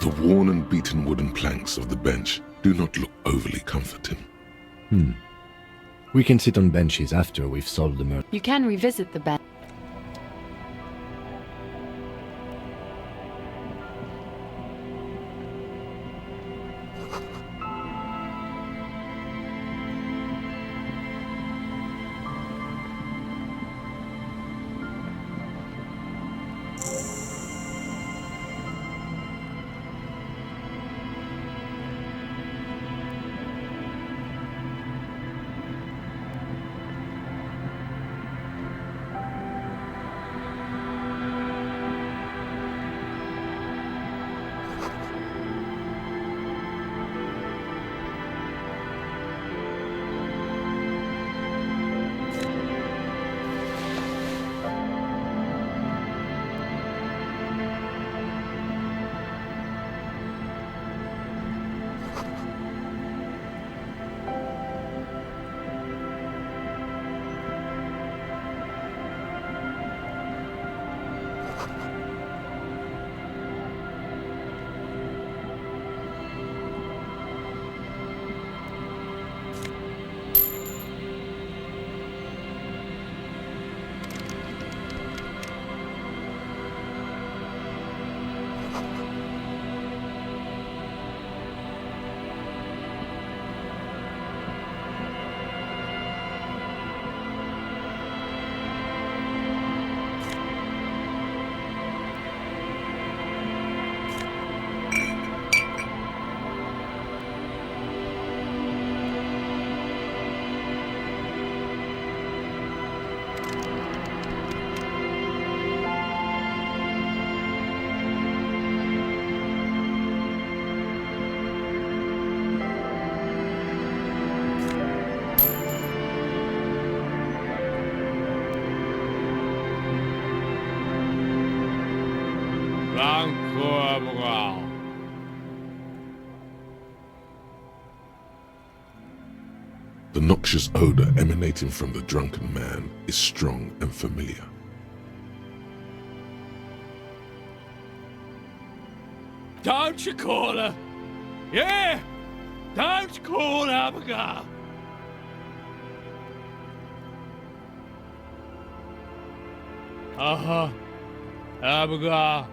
The worn and beaten wooden planks of the bench do not look overly comforting. We can sit on benches after we've solved the murder. You can revisit the bench. The noxious odor emanating from the drunken man is strong and familiar. Don't you call her? Yeah! Don't call Abigail! Abigail,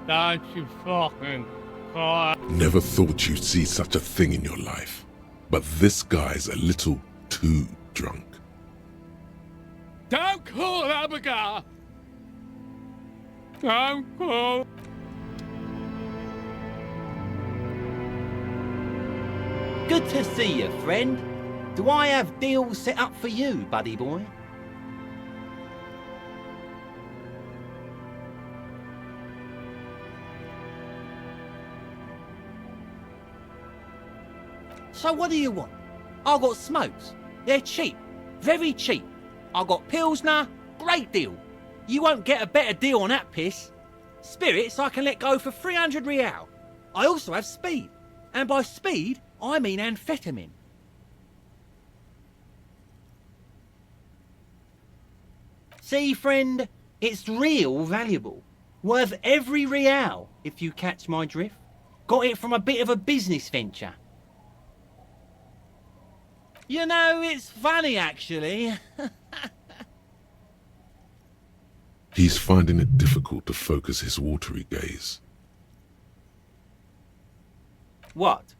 don't you fucking call. Never thought you'd see such a thing in your life, but this guy's a little too drunk. Don't call Abigail! Don't call. Good to see you, friend. Do I have deals set up for you, buddy boy? So what do you want? I got smokes. They're cheap. Very cheap. I got Pilsner. Great deal. You won't get a better deal on that piss. Spirits I can let go for 300 real. I also have speed. And by speed, I mean amphetamine. See, friend, it's real valuable. Worth every real, if you catch my drift. Got it from a bit of a business venture. You know, it's funny, actually. He's finding it difficult to focus his watery gaze. What?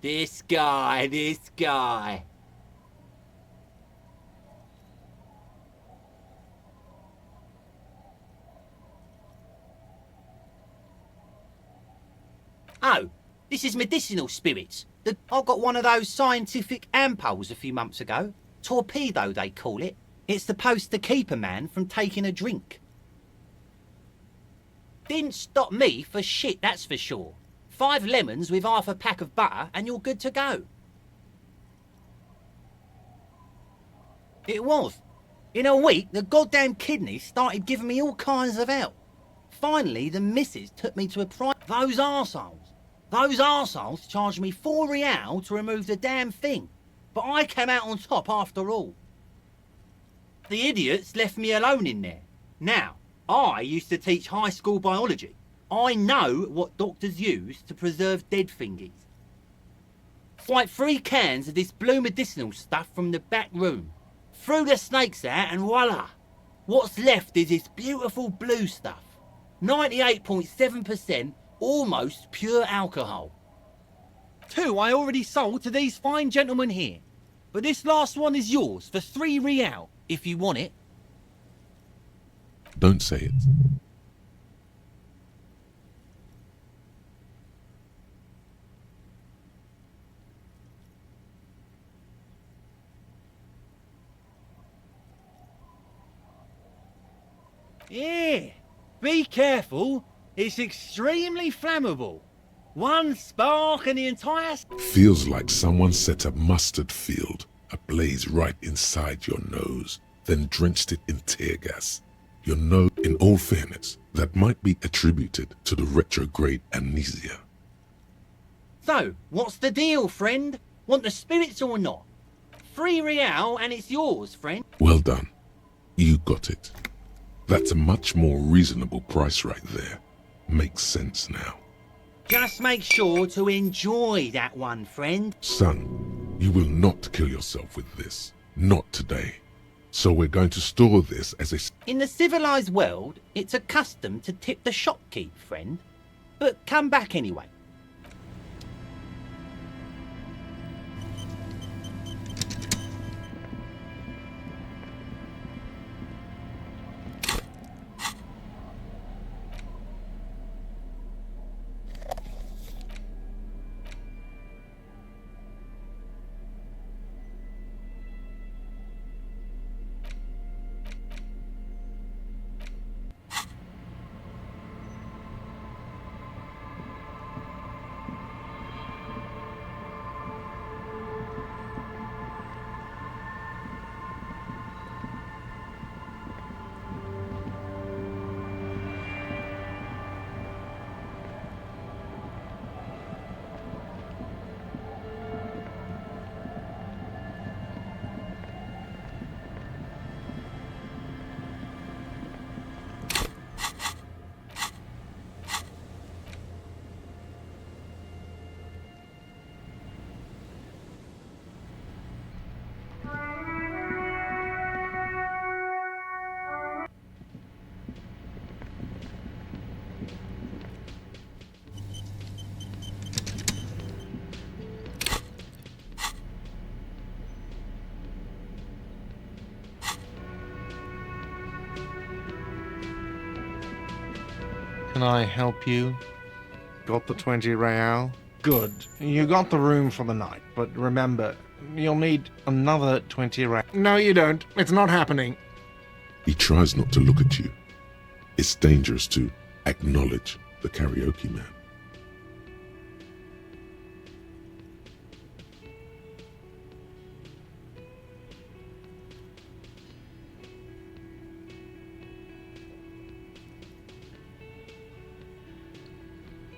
This guy. Oh, this is medicinal spirits. I got one of those scientific ampoules a few months ago. Torpedo, they call it. It's supposed to keep a man from taking a drink. Didn't stop me for shit, that's for sure. 5 lemons with half a pack of butter and you're good to go. It was. In a week, the goddamn kidneys started giving me all kinds of help. Finally, the missus took me to a Those arseholes charged me 4 real to remove the damn thing. But I came out on top after all. The idiots left me alone in there. Now, I used to teach high school biology. I know what doctors use to preserve dead thingies. Swipe 3 cans of this blue medicinal stuff from the back room. Threw the snakes out and voila! What's left is this beautiful blue stuff. 98.7% almost pure alcohol. 2 I already sold to these fine gentlemen here. But this last one is yours for 3 real, if you want it. Don't say it. Yeah, be careful. It's extremely flammable. One spark and the entire... Feels like someone set a mustard field ablaze right inside your nose, then drenched it in tear gas. Your nose, in all fairness, that might be attributed to the retrograde amnesia. So, what's the deal, friend? Want the spirits or not? 3 real and it's yours, friend. Well done. You got it. That's a much more reasonable price right there. Makes sense now. Just make sure to enjoy that one, friend. Son, you will not kill yourself with this. Not today. So we're going to store this as a... In the civilized world, it's a custom to tip the shopkeep, friend. But come back anyway. can I help you? Got the 20 real? Good. You got the room for the night, but remember, you'll need another 20 real. No, you don't. It's not happening. He tries not to look at you. It's dangerous to acknowledge the karaoke man.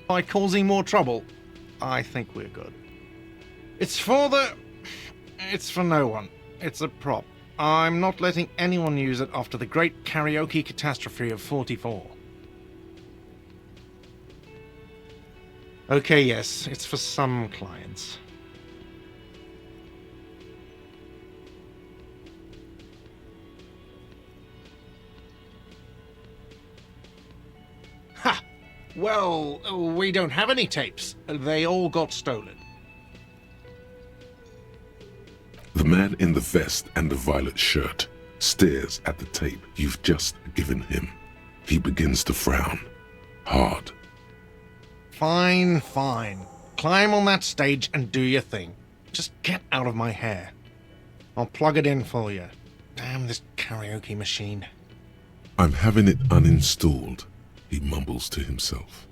By causing more trouble, I think we're good. It's for no one. It's a prop. I'm not letting anyone use it after the great karaoke catastrophe of 44. Okay, yes, it's for some clients. Ha! Well, we don't have any tapes. They all got stolen. The man in the vest and the violet shirt stares at the tape you've just given him. He begins to frown. Hard. Fine, fine. Climb on that stage and do your thing. Just get out of my hair. I'll plug it in for you. Damn this karaoke machine. I'm having it uninstalled, he mumbles to himself.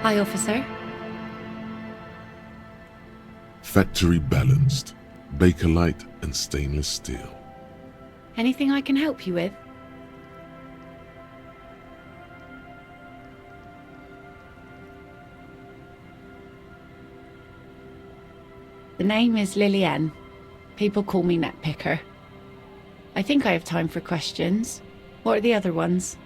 Hi, officer. Factory balanced, Bakelite and stainless steel. Anything I can help you with? The name is Lillian. People call me Netpicker. I think I have time for questions. What are the other ones?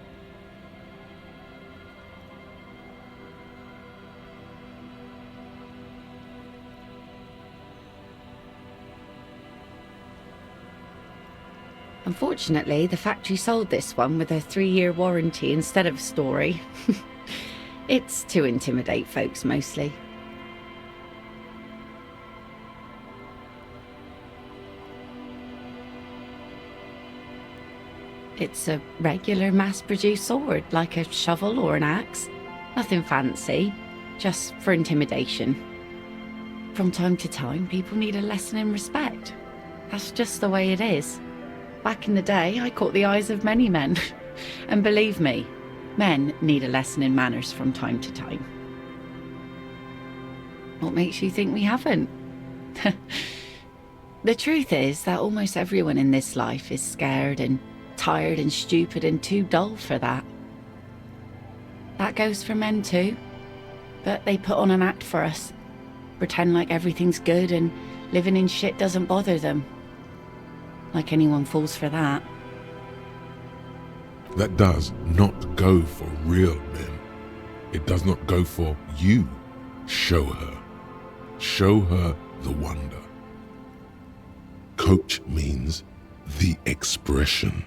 Unfortunately, the factory sold this one with a 3-year warranty instead of a story. It's to intimidate folks mostly. It's a regular mass-produced sword, like a shovel or an axe. Nothing fancy, just for intimidation. From time to time, people need a lesson in respect. That's just the way it is. Back in the day, I caught the eyes of many men. And believe me, men need a lesson in manners from time to time. What makes you think we haven't? The truth is that almost everyone in this life is scared and tired and stupid and too dull for that. That goes for men too. But they put on an act for us. Pretend like everything's good and living in shit doesn't bother them. Like anyone falls for that. That does not go for real men. It does not go for you. Show her. Show her the wonder. Coach means the expression.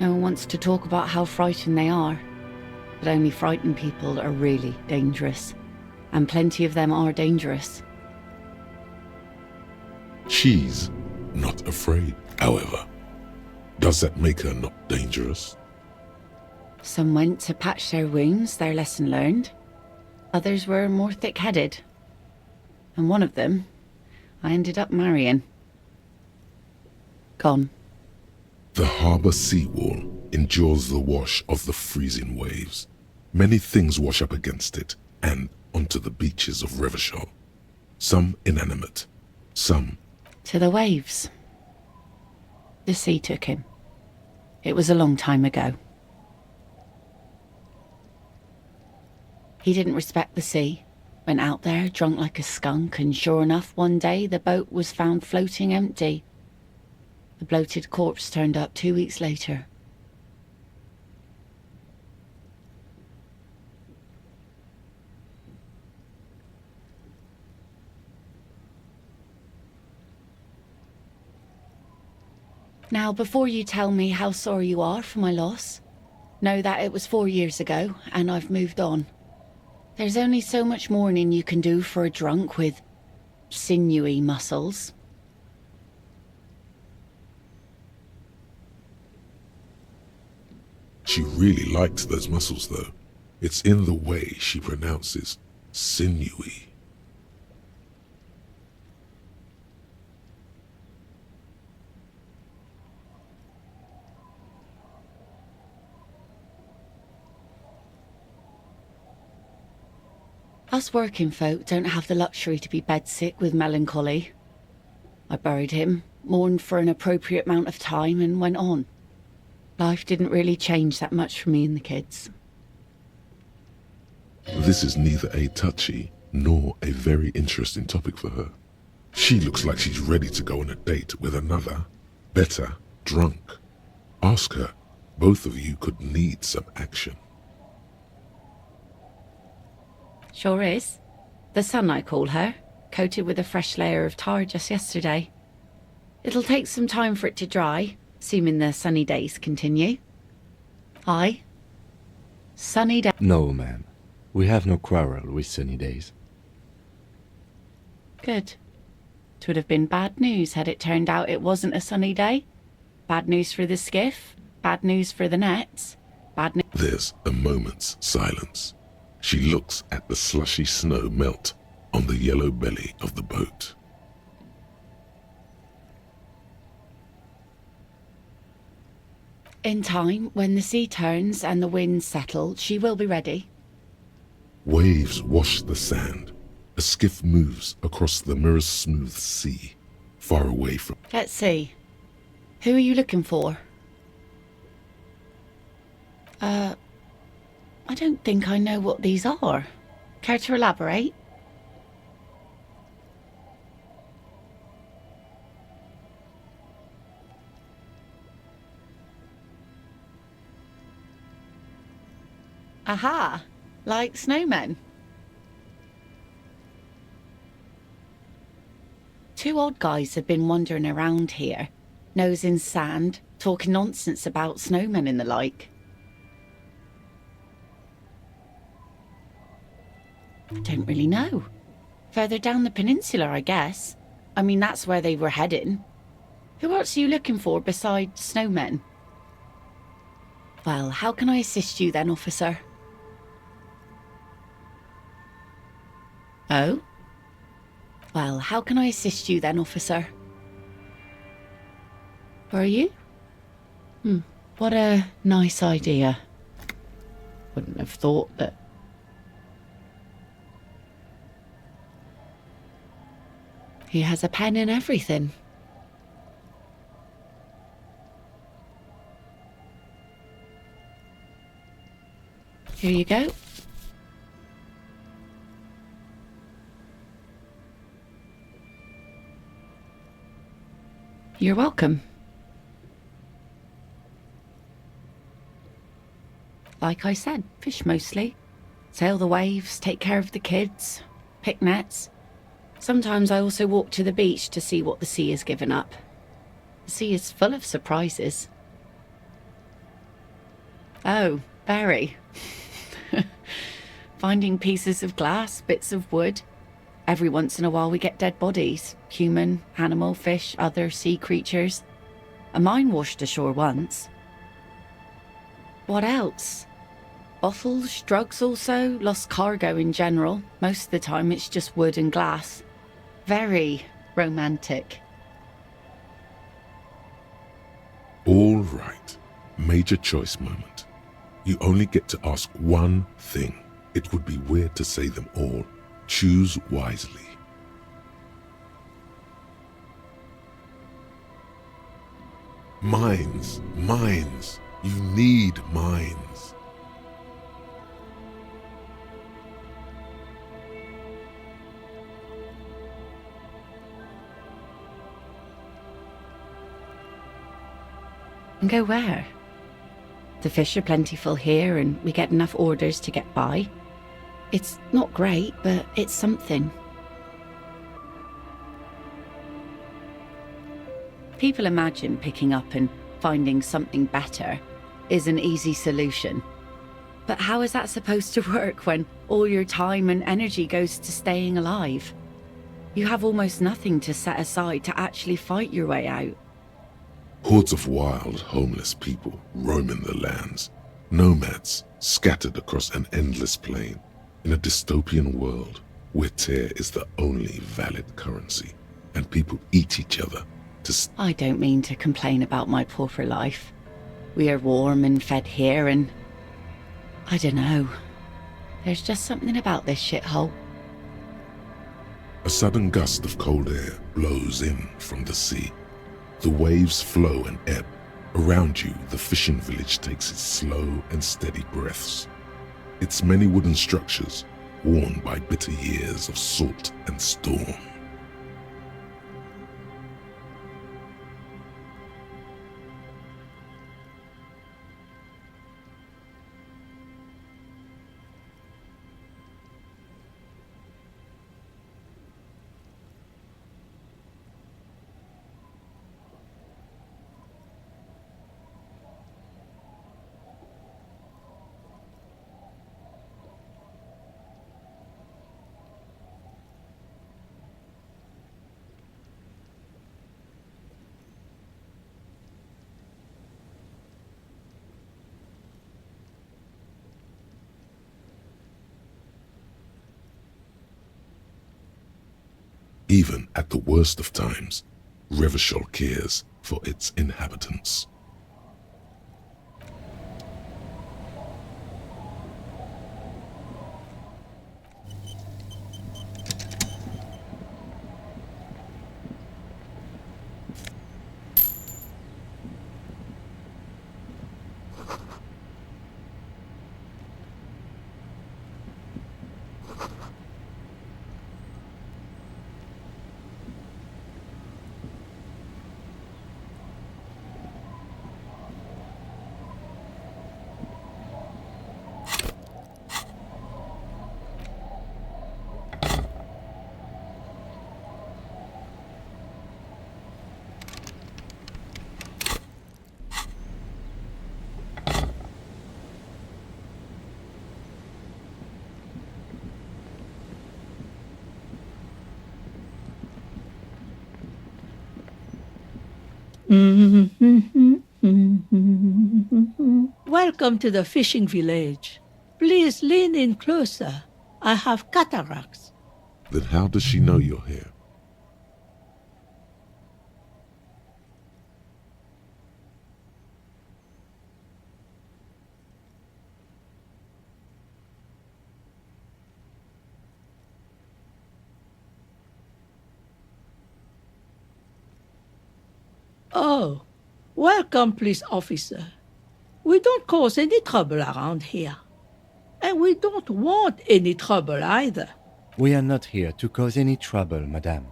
No one wants to talk about how frightened they are, but only frightened people are really dangerous, and plenty of them are dangerous. She's not afraid, however. Does that make her not dangerous? Some went to patch their wounds, their lesson learned. Others were more thick-headed. And one of them, I ended up marrying. Gone. The harbour seawall endures the wash of the freezing waves. Many things wash up against it and onto the beaches of Revachol. Some inanimate, some... To the waves. The sea took him. It was a long time ago. He didn't respect the sea. Went out there drunk like a skunk, and sure enough, one day the boat was found floating empty. The bloated corpse turned up 2 weeks later. Now, before you tell me how sorry you are for my loss, know that it was 4 years ago and I've moved on. There's only so much mourning you can do for a drunk with sinewy muscles. She really likes those muscles, though. It's in the way she pronounces sinewy. Us working folk don't have the luxury to be bedsick with melancholy. I buried him, mourned for an appropriate amount of time, and went on. Life didn't really change that much for me and the kids. This is neither a touchy nor a very interesting topic for her. She looks like she's ready to go on a date with another, better drunk. Ask her. Both of you could need some action. Sure is. The sun, I call her, coated with a fresh layer of tar just yesterday. It'll take some time for it to dry, assuming the sunny days continue. Aye. Sunny days. No, ma'am. We have no quarrel with sunny days. Good. It would have been bad news had it turned out it wasn't a sunny day. Bad news for the skiff, bad news for the nets, bad news... There's a moment's silence. She looks at the slushy snow melt on the yellow belly of the boat. In time, when the sea turns and the winds settle, she will be ready. Waves wash the sand. A skiff moves across the mirror-smooth sea, far away from... Let's see. Who are you looking for? I don't think I know what these are. Care to elaborate? Aha! Like snowmen. Two odd guys have been wandering around here, nose in sand, talking nonsense about snowmen and the like. Don't really know. Further down the peninsula, I guess. I mean, that's where they were heading. Who else are you looking for besides snowmen? Well, how can I assist you then, officer? Oh? Well, how can I assist you then, officer? Where are you? What a nice idea. Wouldn't have thought that... He has a pen and everything. Here you go. You're welcome. Like I said, fish mostly. Sail the waves, take care of the kids, pick nets. Sometimes I also walk to the beach to see what the sea has given up. The sea is full of surprises. Oh, very. Finding pieces of glass, bits of wood. Every once in a while we get dead bodies. Human, animal, fish, other sea creatures. A mine washed ashore once. What else? Bottles, drugs also, lost cargo in general. Most of the time it's just wood and glass. Very romantic. All right. Major choice moment. You only get to ask one thing. It would be weird to say them all. Choose wisely. Mines. Mines. You need mines. And go where? The fish are plentiful here and we get enough orders to get by. It's not great, but it's something. People imagine picking up and finding something better is an easy solution. But how is that supposed to work when all your time and energy goes to staying alive? You have almost nothing to set aside to actually fight your way out. Hordes of wild, homeless people roaming the lands. Nomads scattered across an endless plain. In a dystopian world where tear is the only valid currency and people eat each other to... I don't mean to complain about my pauper life. We are warm and fed here and... I don't know. There's just something about this shithole. A sudden gust of cold air blows in from the sea. The waves flow and ebb. Around you, the fishing village takes its slow and steady breaths. Its many wooden structures, worn by bitter years of salt and storm. Even at the worst of times, Revachol cares for its inhabitants. Welcome to the fishing village. Please lean in closer. I have cataracts. Then how does she know you're here? Oh, welcome, police officer. We don't cause any trouble around here. And we don't want any trouble either. We are not here to cause any trouble, madame.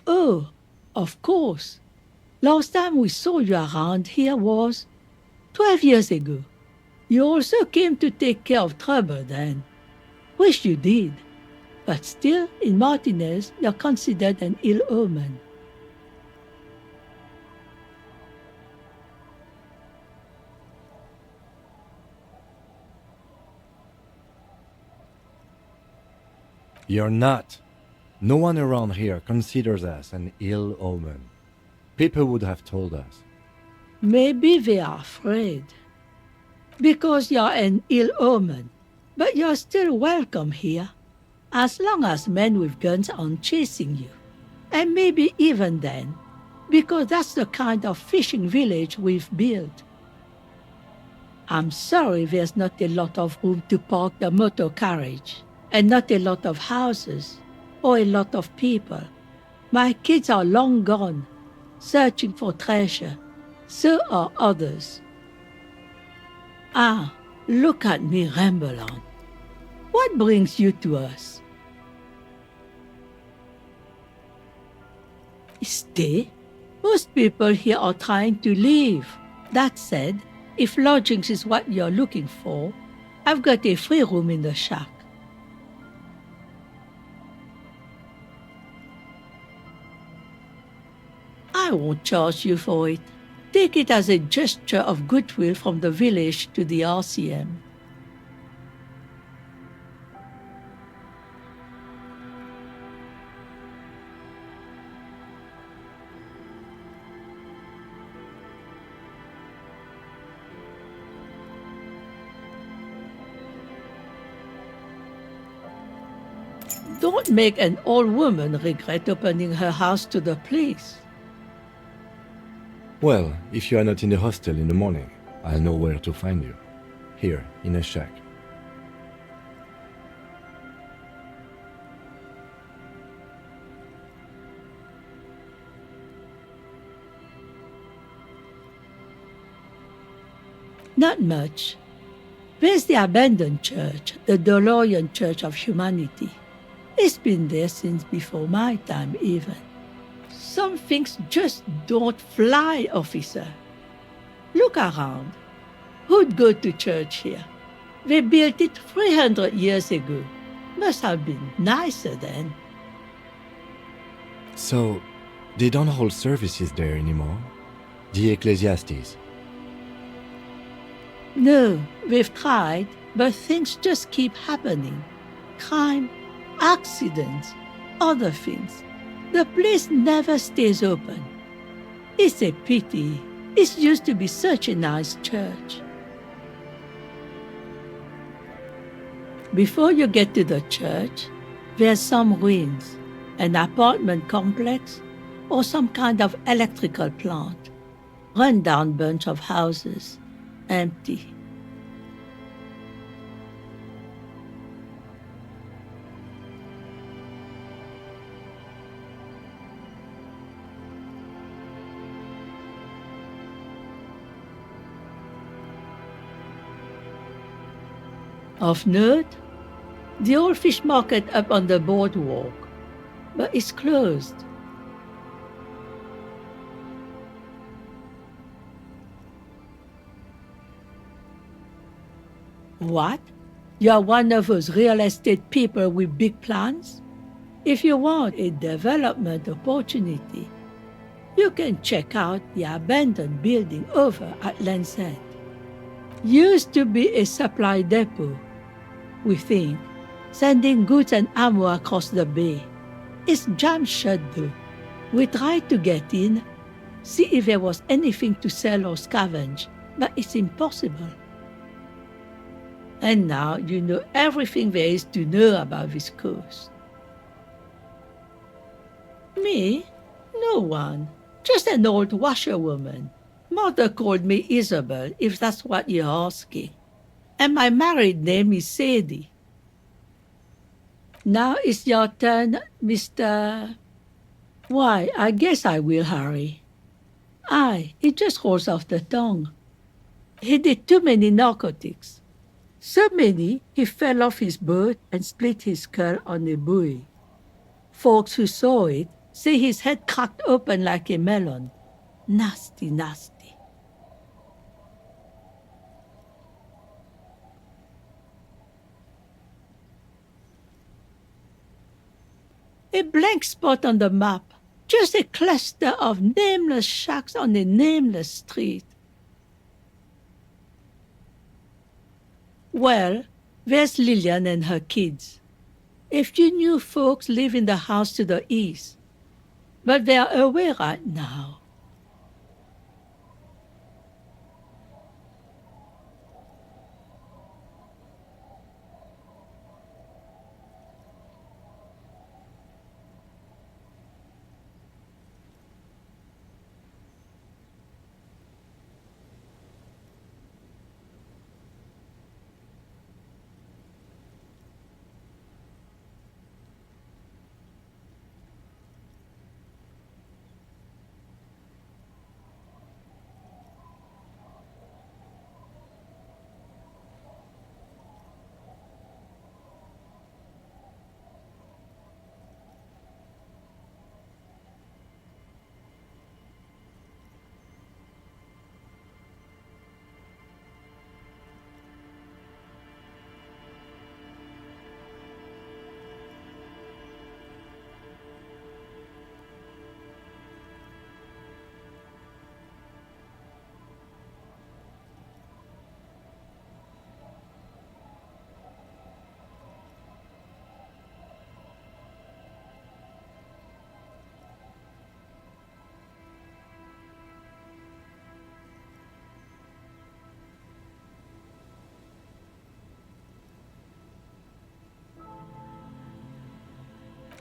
Oh, of course. Last time we saw you around here was 12 years ago. You also came to take care of trouble then. Wish you did. But still, in Martinez, you're considered an ill omen. You're not. No one around here considers us an ill omen. People would have told us. Maybe they are afraid. Because you're an ill omen, but you're still welcome here. As long as men with guns aren't chasing you. And maybe even then, because that's the kind of fishing village we've built. I'm sorry there's not a lot of room to park the motor carriage, and not a lot of houses, or a lot of people. My kids are long gone, searching for treasure. So are others. Ah, look at me ramble on. What brings you to us? Stay? Most people here are trying to leave. That said, if lodgings is what you're looking for, I've got a free room in the shack. I won't charge you for it. Take it as a gesture of goodwill from the village to the RCM. Don't make an old woman regret opening her house to the police. Well, if you are not in the hostel in the morning, I'll know where to find you. Here, in a shack. Not much. There's the abandoned church, the DeLorean Church of Humanity. It's been there since before my time, even. Some things just don't fly, officer. Look around. Who'd go to church here? They built it 300 years ago. Must have been nicer then. So, they don't hold services there anymore? The Ecclesiastes? No, we've tried, but things just keep happening. Crime, accidents, other things. The place never stays open. It's a pity. It used to be such a nice church. Before you get to the church, there's some ruins, an apartment complex, or some kind of electrical plant. Run-down bunch of houses, empty. Of note, the old fish market up on the boardwalk, but it's closed. What? You're one of those real estate people with big plans? If you want a development opportunity, you can check out the abandoned building over at Land's End. Used to be a supply depot, we think, sending goods and ammo across the bay. It's jammed shut though. We tried to get in, see if there was anything to sell or scavenge, but it's impossible. And now you know everything there is to know about this coast. Me? No one. Just an old washerwoman. Mother called me Isabel, if that's what you're asking. And my married name is Sadie. Now it's your turn, Mr. Why, I guess I will, Harry. Aye, it just rolls off the tongue. He did too many narcotics. So many, he fell off his boat and split his skull on a buoy. Folks who saw it say his head cracked open like a melon. Nasty, nasty. A blank spot on the map, just a cluster of nameless shacks on a nameless street. Well, there's Lillian and her kids. A few new folks live in the house to the east, but they're away right now.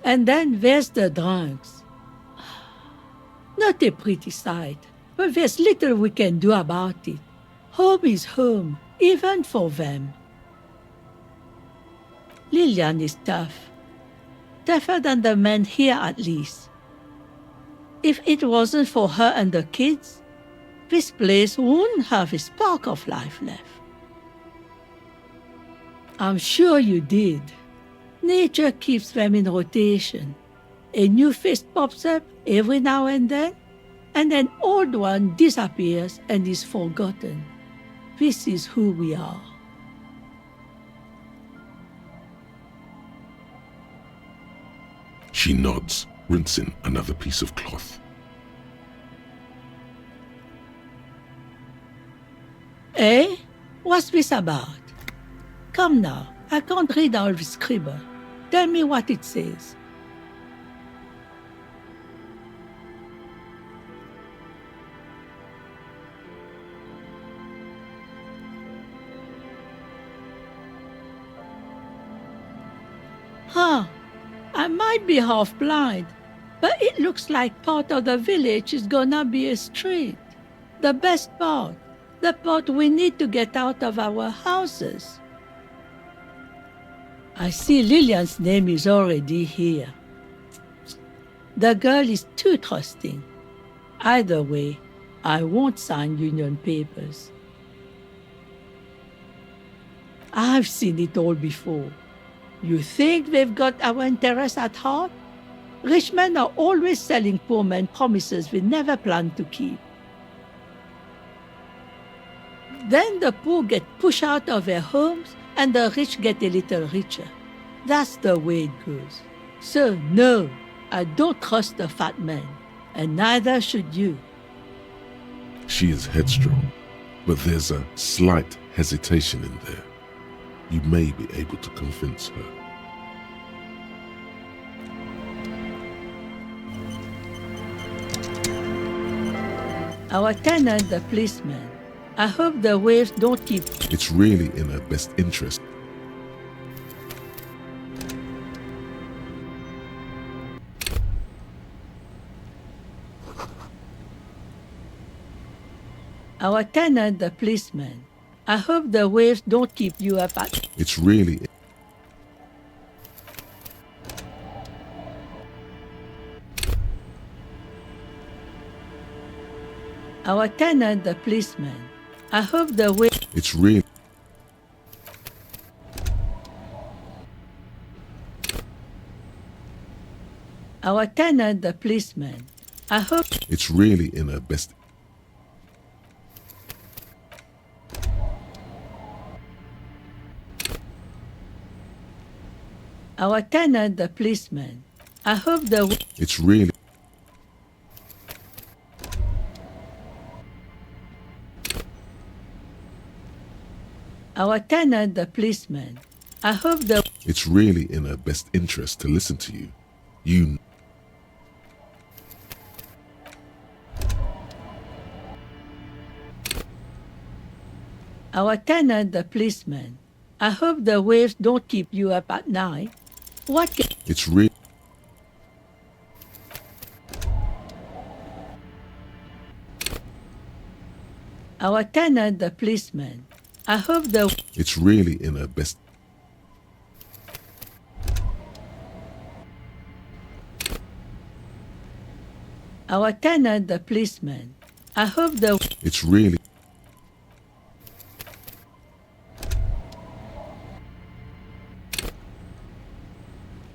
And then there's the drunks. Not a pretty sight, but there's little we can do about it. Home is home, even for them. Lillian is tough. Tougher than the men here at least. If it wasn't for her and the kids, this place wouldn't have a spark of life left. I'm sure you did. Nature keeps them in rotation. A new face pops up every now and then, and an old one disappears and is forgotten. This is who we are. She nods, rinsing another piece of cloth. Eh? What's this about? Come now, I can't read all this scribble. Tell me what it says. Huh. I might be half blind, but it looks like part of the village is gonna be a street. The best part. The part we need to get out of our houses. I see Lillian's name is already here. The girl is too trusting. Either way, I won't sign union papers. I've seen it all before. You think they've got our interests at heart? Rich men are always selling poor men promises they never plan to keep. Then the poor get pushed out of their homes and the rich get a little richer. That's the way it goes. So no, I don't trust the fat man, and neither should you. She is headstrong, but there's a slight hesitation in there. You may be able to convince her. Our tenant, the policeman. I hope the waves don't keep. It's really in her best interest. Our tenant, the policeman. I hope the waves don't keep you up at. It's really. Our tenant, the policeman. I hope the waves. It's really. Our tenant, the policeman. I hope. It's really in her best. Our tenant, the policeman. I hope the. It's really. Our tenant, the policeman. I hope the. It's really in her best interest to listen to you. You. Our tenant, the policeman. I hope the waves don't keep you up at night. What can. It's really. Our tenant, the policeman. I hope the. It's really in her best. Our tenant, the policeman. I hope the. It's really.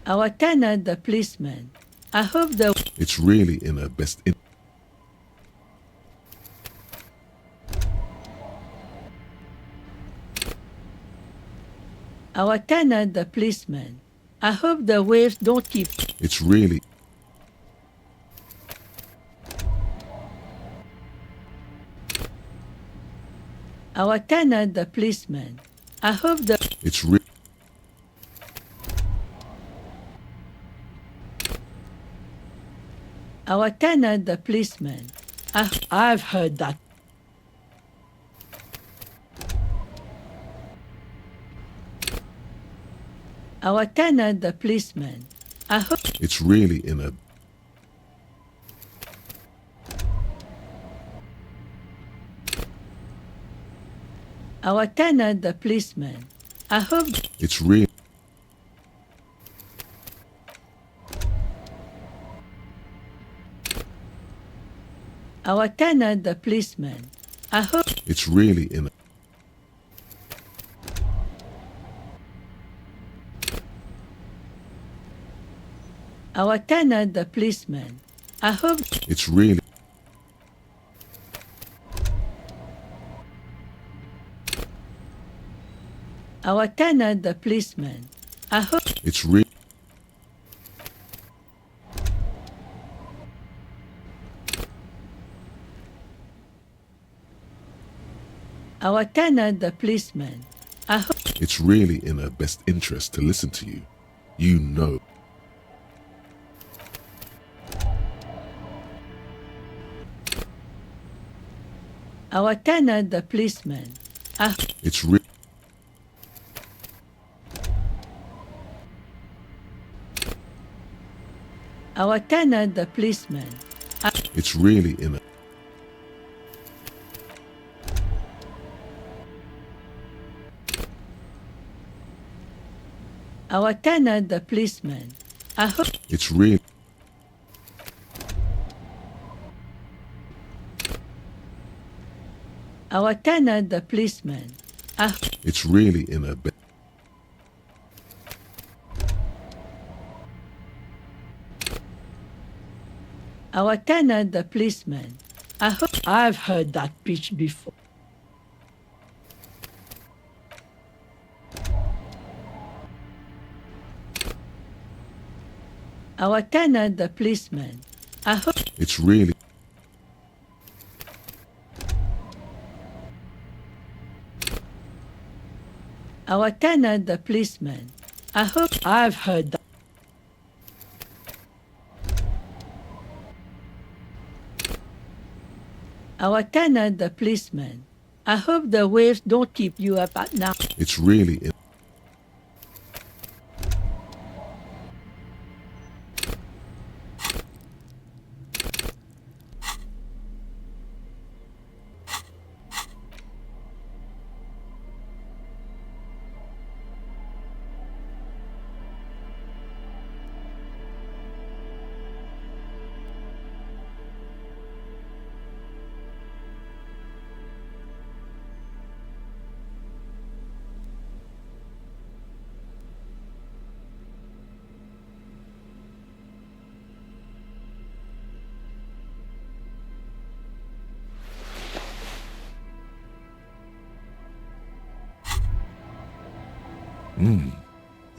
Our tenant, the policeman. I hope the. It's really in her best. Our tenant, the policeman. I hope the waves don't keep. It's really. Our tenant, the policeman. I hope the. It's really. Our tenant, the policeman. I've heard that. Our tenant, the policeman. I hope. It's really in her. Our tenant, the policeman. I hope. It's really. Our tenant, the policeman. I hope. It's really in. Our tenant, the policeman. I hope. It's really. Our tenant, the policeman. I hope. It's really. Our tenant, the policeman. I hope. It's really in her best interest to listen to you. You know. Our tenant, the policeman. I. It's really. Our tenant, the policeman. It's really in a. Our tenant, the policeman. I hope. It's really. Our tenant, the policeman. I. It's really in a. Our tenant, the policeman. I hope. I've heard that pitch before. Our tenant, the policeman. I hope. It's really. Our tenant, the policeman. I hope. I've heard that. Our tenant, the policeman. I hope the waves don't keep you up at night. It's really in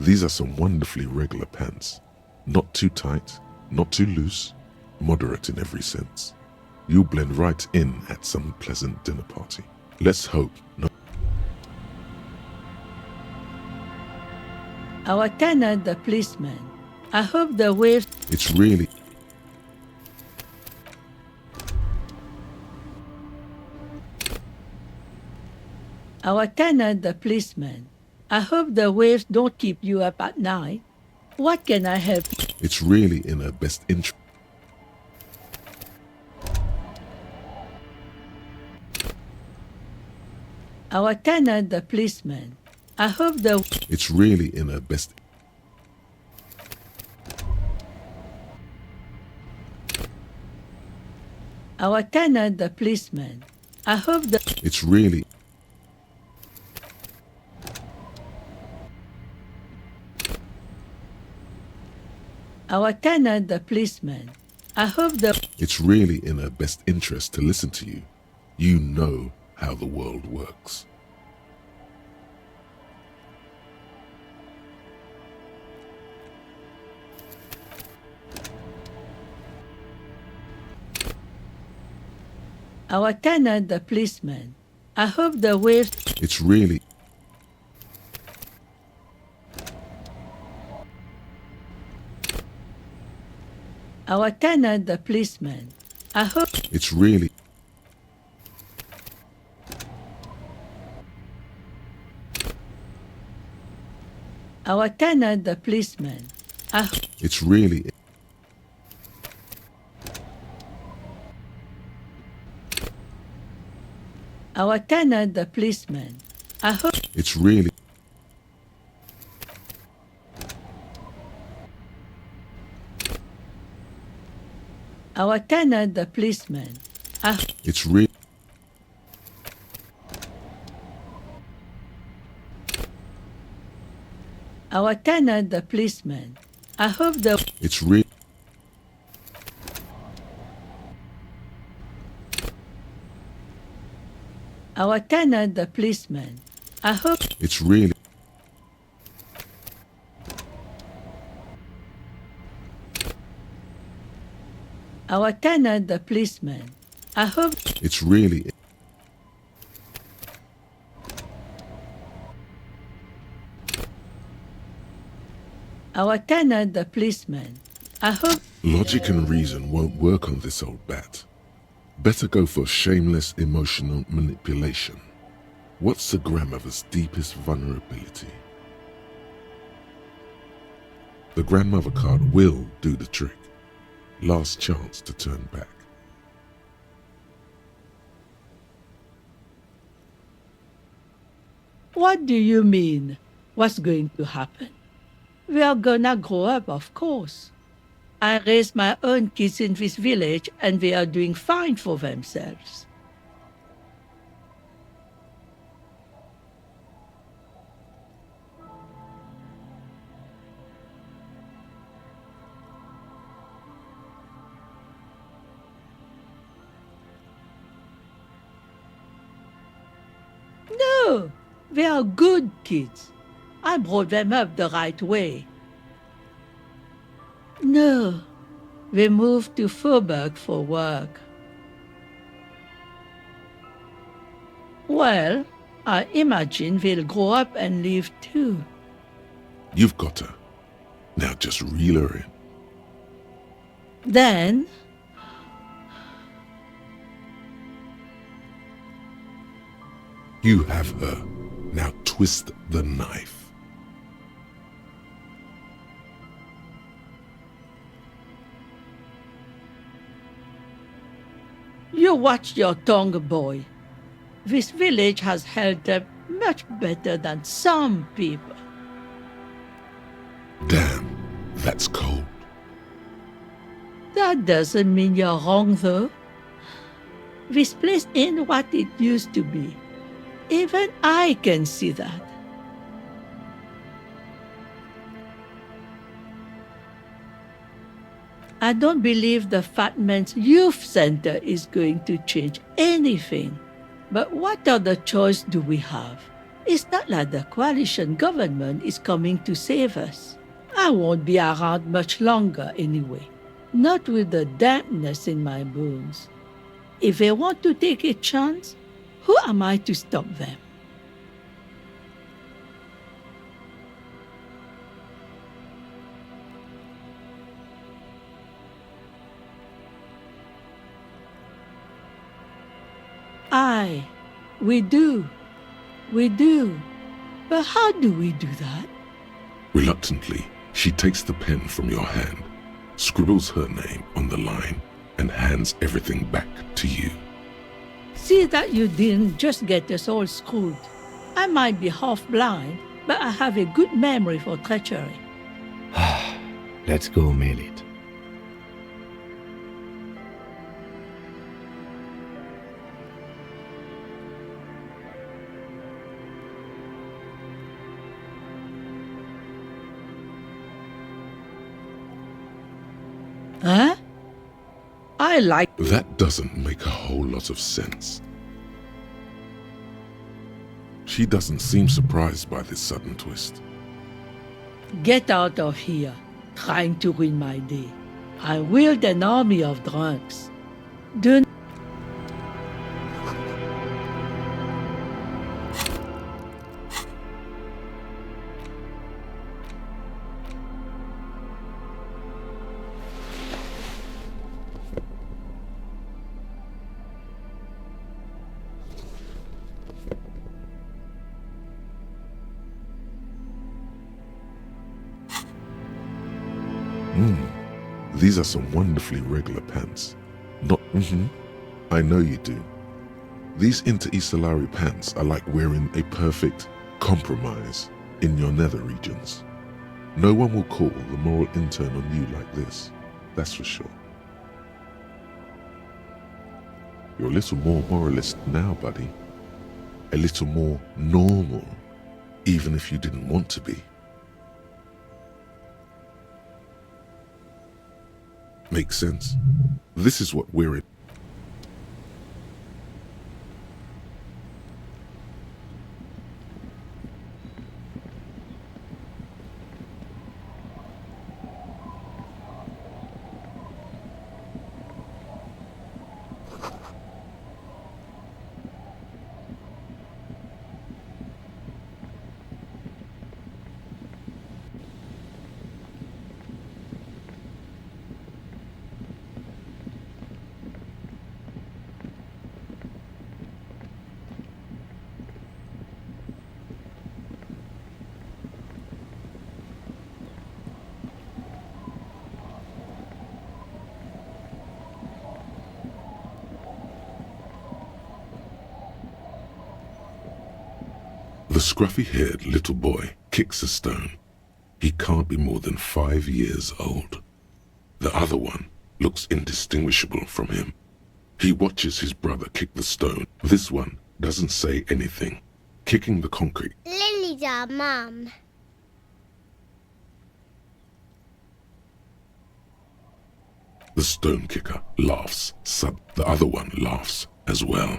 These are some wonderfully regular pants. Not too tight, not too loose, moderate in every sense. You'll blend right in at some pleasant dinner party. Let's hope no. Our tenant, the policeman. I hope the waves. It's really Our tenant, the policeman. I hope the waves don't keep you up at night. What can I help you? It's really in her best interest. Our tenant, the policeman. I hope the. It's really in her best. Our tenant, the policeman. I hope the. It's really. Our tenant, the policeman. I hope the. It's really in her best interest to listen to you. You know how the world works. Our tenant, the policeman. I hope the waves. It's really. Our tenant, the policeman. I hope. It's really. Our tenant, the policeman. I hope. It's really. Our tenant, the policeman. I hope. It's really. Our tenant, the policeman. I hope. It's really. Our tenant, the policeman. I hope the. It's really. Our tenant, the policeman. I hope. It's really. Our tenant, the policeman. I hope. It's really. Our tenant, the policeman. I hope. Logic and reason won't work on this old bat. Better go for shameless emotional manipulation. What's the grandmother's deepest vulnerability? The grandmother card will do the trick. Last chance to turn back. What do you mean? What's going to happen? We are gonna grow up, of course. I raised my own kids in this village and they are doing fine for themselves. No, they are good kids. I brought them up the right way. No, they moved to Faubourg for work. Well, I imagine they'll grow up and leave too. You've got her. Now just reel her in. You have her. Now twist the knife. You watch your tongue, boy. This village has held up much better than some people. Damn, that's cold. That doesn't mean you're wrong, though. This place ain't what it used to be. Even I can see that. I don't believe the Fat Man's Youth Center is going to change anything. But what other choice do we have? It's not like the coalition government is coming to save us. I won't be around much longer anyway. Not with the dampness in my bones. If they want to take a chance, who am I to stop them? Aye, we do. We do. But how do we do that? Reluctantly, she takes the pen from your hand, scribbles her name on the line, and hands everything back to you. See that you didn't just get us all screwed. I might be half blind, but I have a good memory for treachery. Let's go, Melit. Huh? I like... That doesn't make a whole lot of sense. She doesn't seem surprised by this sudden twist. Get out of here, trying to ruin my day. I wield an army of drunks. Do These are some wonderfully regular pants. Not, I know you do. These inter-Isolari pants are like wearing a perfect compromise in your nether regions. No one will call the moral intern on you like this, that's for sure. You're a little more moralist now, buddy. A little more normal, even if you didn't want to be. Makes sense. This is what we're in. The scruffy-haired little boy kicks a stone. He can't be more than 5 years old. The other one looks indistinguishable from him. He watches his brother kick the stone. This one doesn't say anything, kicking the concrete. Lily's our mum. The stone kicker laughs. The other one laughs as well.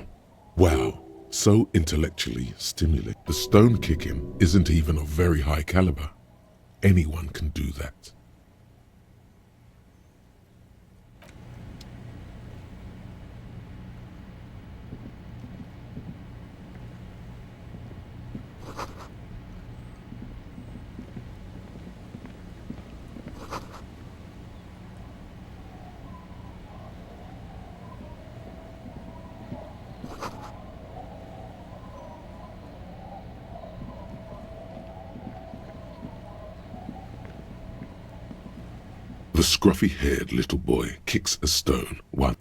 Wow. So intellectually stimulating. The stone kicking isn't even of very high caliber. Anyone can do that. The scruffy-haired little boy kicks a stone while...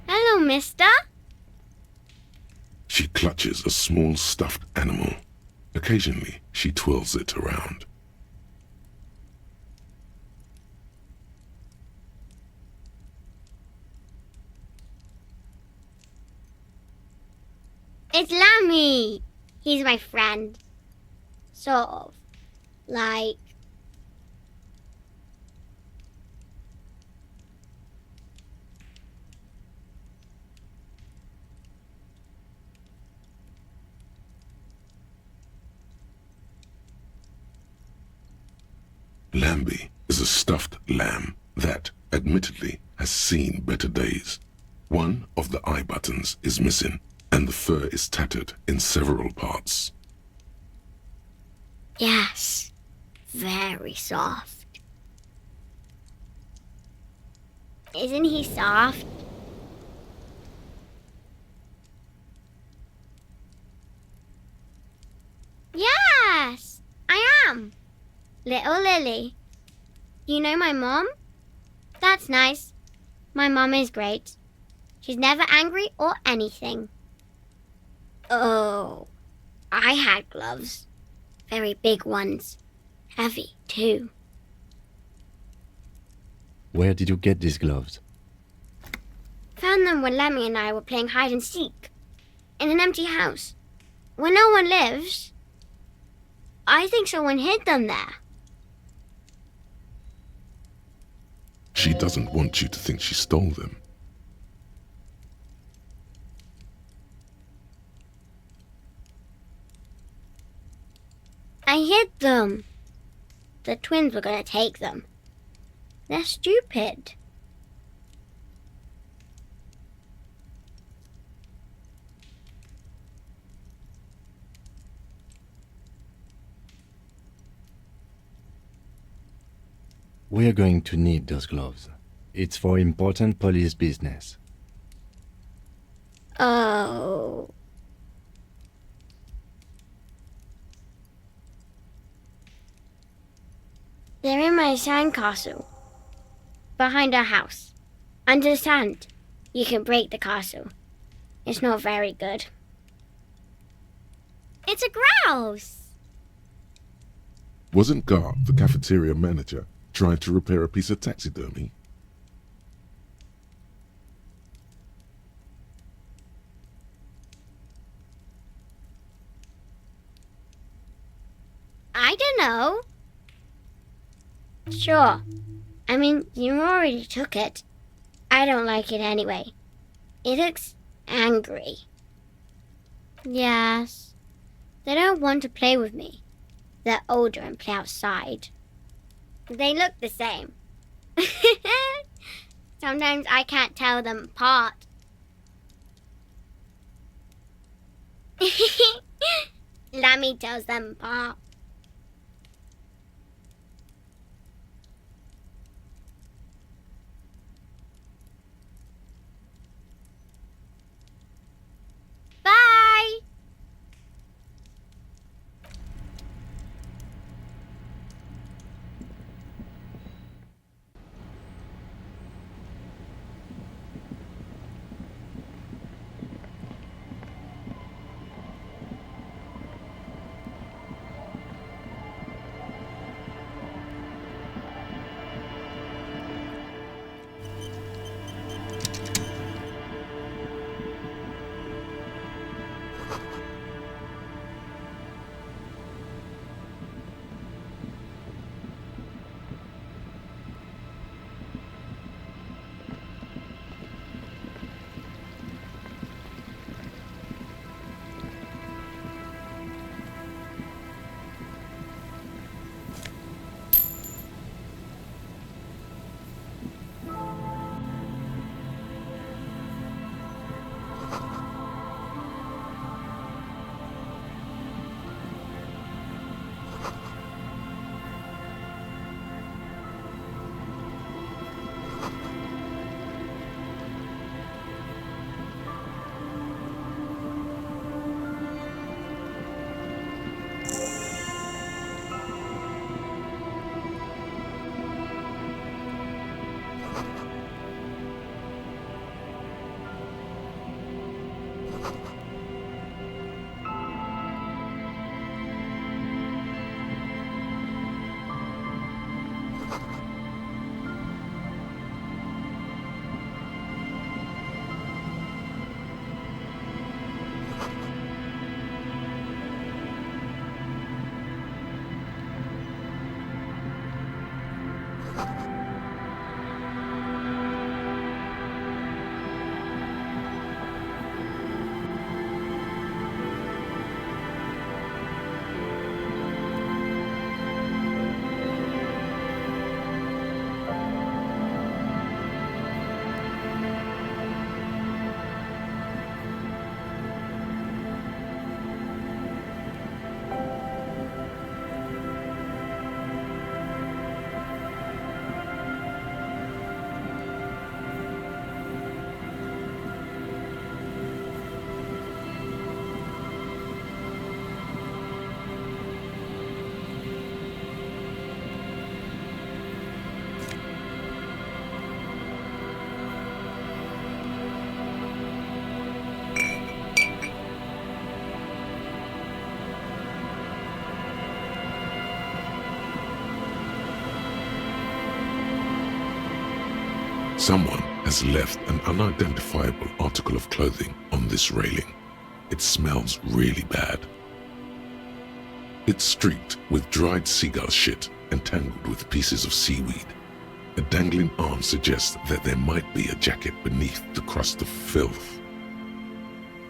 Hello, mister. She clutches a small stuffed animal. Occasionally, she twirls it around. It's Lammy. He's my friend. Sort of. Like... Lambie is a stuffed lamb that, admittedly, has seen better days. One of the eye buttons is missing, and the fur is tattered in several parts. Yes. Very soft. Isn't he soft? Yes, I am. Little Lily. You know my mom? That's nice. My mom is great. She's never angry or anything. Oh, I had gloves. Very big ones. Heavy, too. Where did you get these gloves? Found them when Lemmy and I were playing hide and seek. In an empty house. Where no one lives. I think someone hid them there. She doesn't want you to think she stole them. I hid them. The twins were going to take them. They're stupid. We are going to need those gloves. It's for important police business. Oh. They're in my sandcastle. Behind our house. Under the sand. You can break the castle. It's not very good. It's a grouse! Wasn't Gar, the cafeteria manager, trying to repair a piece of taxidermy? I don't know. Sure. I mean, you already took it. I don't like it anyway. It looks angry. Yes. They don't want to play with me. They're older and play outside. They look the same. Sometimes I can't tell them apart. Lammy tells them apart. Bye! Someone has left an unidentifiable article of clothing on this railing. It smells really bad. It's streaked with dried seagull shit and tangled with pieces of seaweed. A dangling arm suggests that there might be a jacket beneath the crust of filth.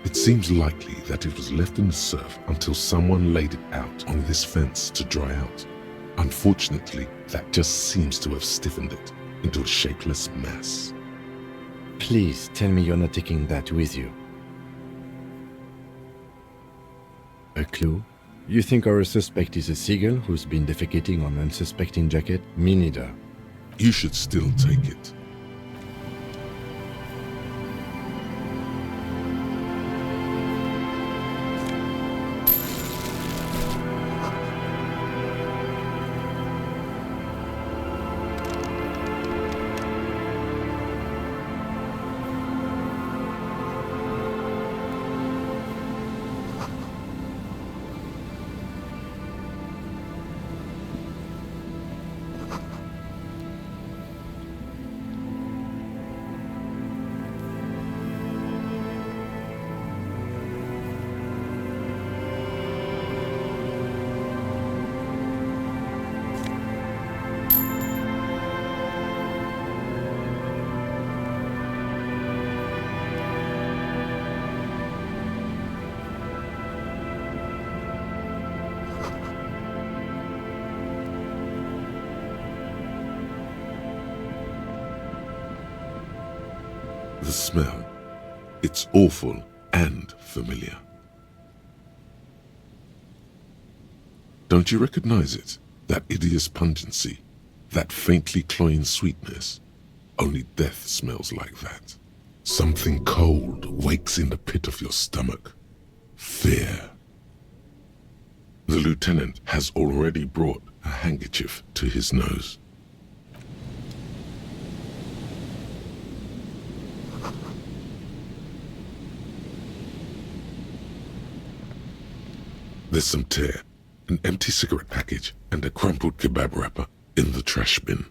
It seems likely that it was left in the surf until someone laid it out on this fence to dry out. Unfortunately, that just seems to have stiffened it into a shapeless mass. Please tell me you're not taking that with you. A clue? You think our suspect is a seagull who's been defecating on unsuspecting jacket? Me neither. You should still take it. The smell, it's awful and familiar. Don't you recognize it? That hideous pungency, that faintly cloying sweetness. Only death smells like that. Something cold wakes in the pit of your stomach. Fear. The lieutenant has already brought a handkerchief to his nose. There's some tear, an empty cigarette package, and a crumpled kebab wrapper in the trash bin.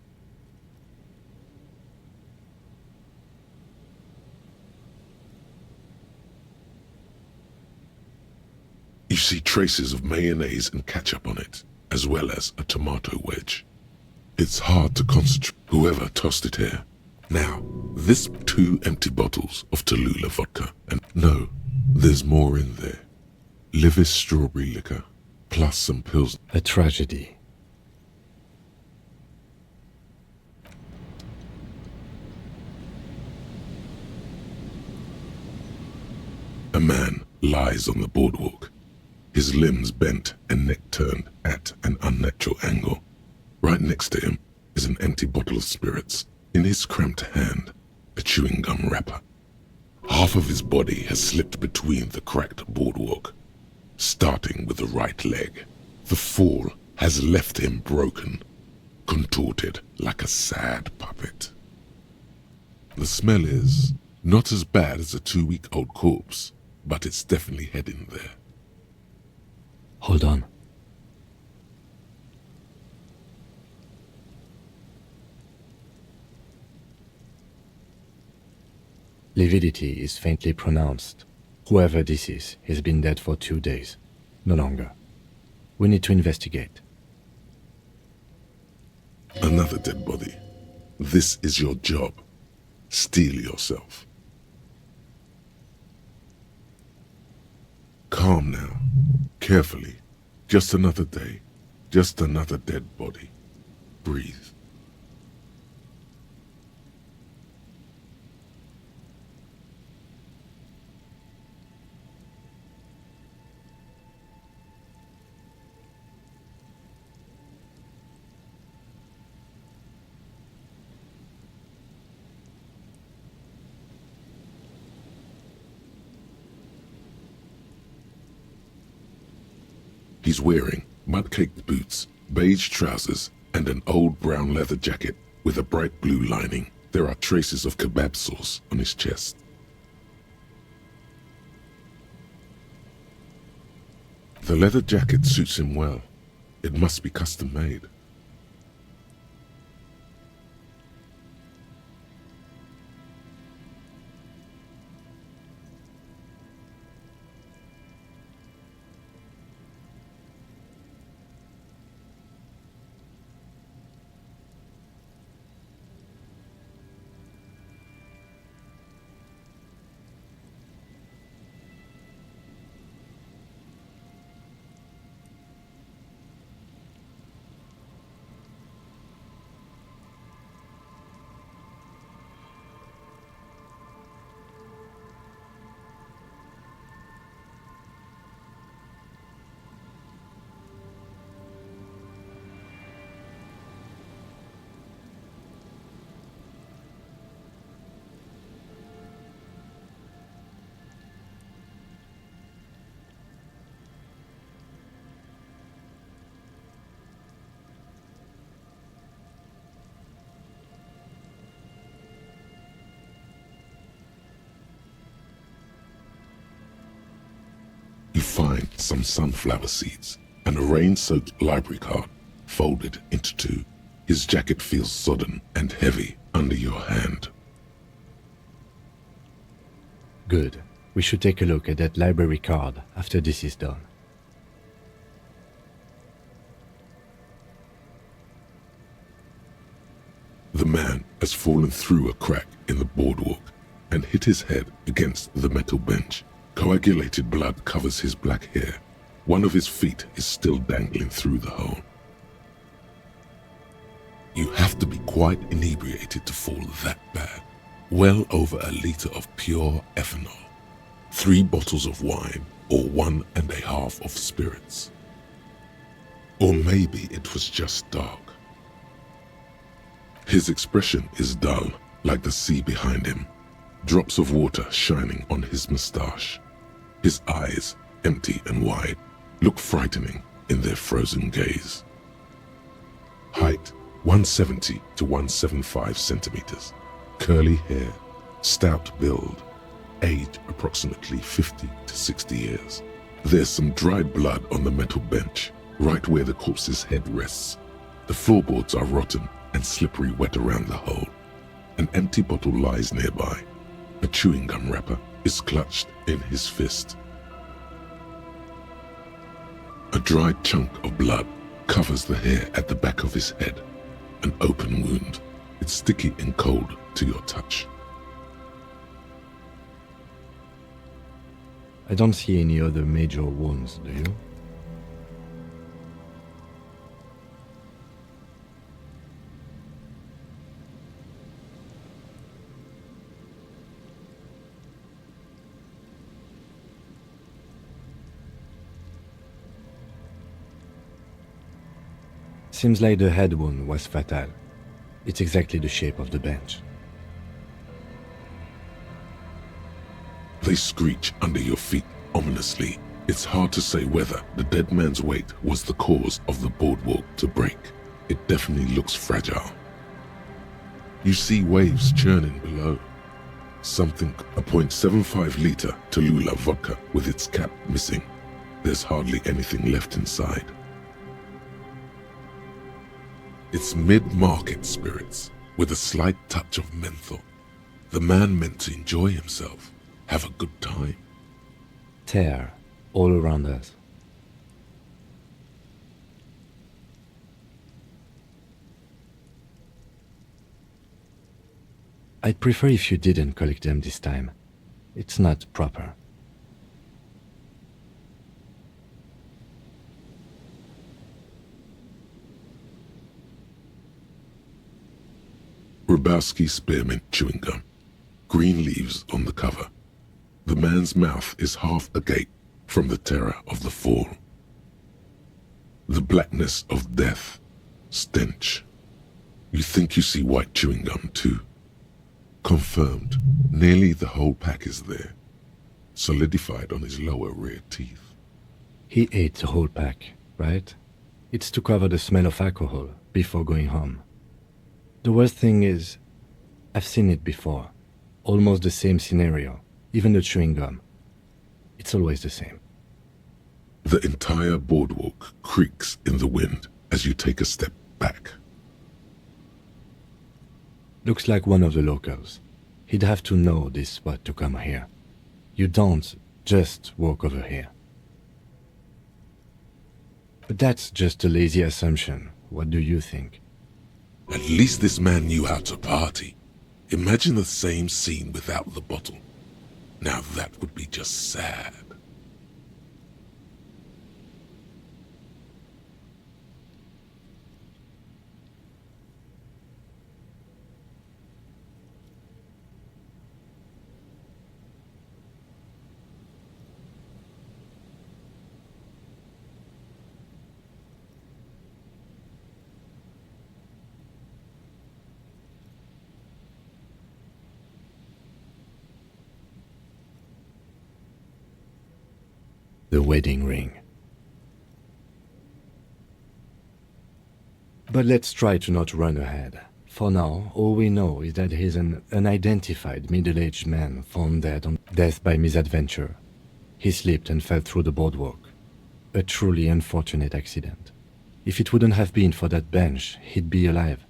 You see traces of mayonnaise and ketchup on it, as well as a tomato wedge. It's hard to concentrate. Whoever tossed it here. Now, this 2 empty bottles of Tallulah vodka, and no, there's more in there. Livis strawberry liquor, plus some pills. A tragedy. A man lies on the boardwalk, his limbs bent and neck turned at an unnatural angle. Right next to him is an empty bottle of spirits. In his cramped hand, a chewing gum wrapper. Half of his body has slipped between the cracked boardwalk, starting with the right leg. The fall has left him broken, contorted like a sad puppet. The smell is not as bad as a 2-week-old corpse, but it's definitely heading there. Hold on. Lividity is faintly pronounced. Whoever this is, he's been dead for 2 days. No longer. We need to investigate. Another dead body. This is your job. Steel yourself. Calm now. Carefully. Just another day. Just another dead body. Breathe. He's wearing mud-caked boots, beige trousers, and an old brown leather jacket with a bright blue lining. There are traces of kebab sauce on his chest. The leather jacket suits him well. It must be custom made. You find some sunflower seeds and a rain-soaked library card folded into two. His jacket feels sodden and heavy under your hand. Good. We should take a look at that library card after this is done. The man has fallen through a crack in the boardwalk and hit his head against the metal bench. Coagulated blood covers his black hair. One of his feet is still dangling through the hole. You have to be quite inebriated to fall that bad. Well over a liter of pure ethanol. 3 bottles of wine or 1.5 of spirits. Or maybe it was just dark. His expression is dull, like the sea behind him. Drops of water shining on his moustache. His eyes, empty and wide, look frightening in their frozen gaze. Height, 170 to 175 centimeters. Curly hair, stout build. Age approximately 50 to 60 years. There's some dried blood on the metal bench, right where the corpse's head rests. The floorboards are rotten and slippery wet around the hole. An empty bottle lies nearby. A chewing gum wrapper is clutched in his fist. A dried chunk of blood covers the hair at the back of his head. An open wound. It's sticky and cold to your touch. I don't see any other major wounds, do you? Seems like the head wound was fatal. It's exactly the shape of the bench. They screech under your feet ominously. It's hard to say whether the dead man's weight was the cause of the boardwalk to break. It definitely looks fragile. You see waves churning below. Something a 0.75 liter Tallulah vodka with its cap missing. There's hardly anything left inside. It's mid-market spirits with a slight touch of menthol. The man meant to enjoy himself, have a good time. Tear all around us. I'd prefer if you didn't collect them this time. It's not proper. Rubowski spearmint chewing gum. Green leaves on the cover. The man's mouth is half agape from the terror of the fall. The blackness of death. Stench. You think you see white chewing gum too. Confirmed. Nearly the whole pack is there. Solidified on his lower rear teeth. He ate the whole pack, right? It's to cover the smell of alcohol before going home. The worst thing is, I've seen it before. Almost the same scenario, even the chewing gum. It's always the same. The entire boardwalk creaks in the wind as you take a step back. Looks like one of the locals. He'd have to know this spot to come here. You don't just walk over here. But that's just a lazy assumption. What do you think? At least this man knew how to party. Imagine the same scene without the bottle. Now that would be just sad. The wedding ring. But let's try to not run ahead. For now, all we know is that he's an unidentified middle-aged man found dead on death by misadventure. He slipped and fell through the boardwalk. A truly unfortunate accident. If it wouldn't have been for that bench, he'd be alive.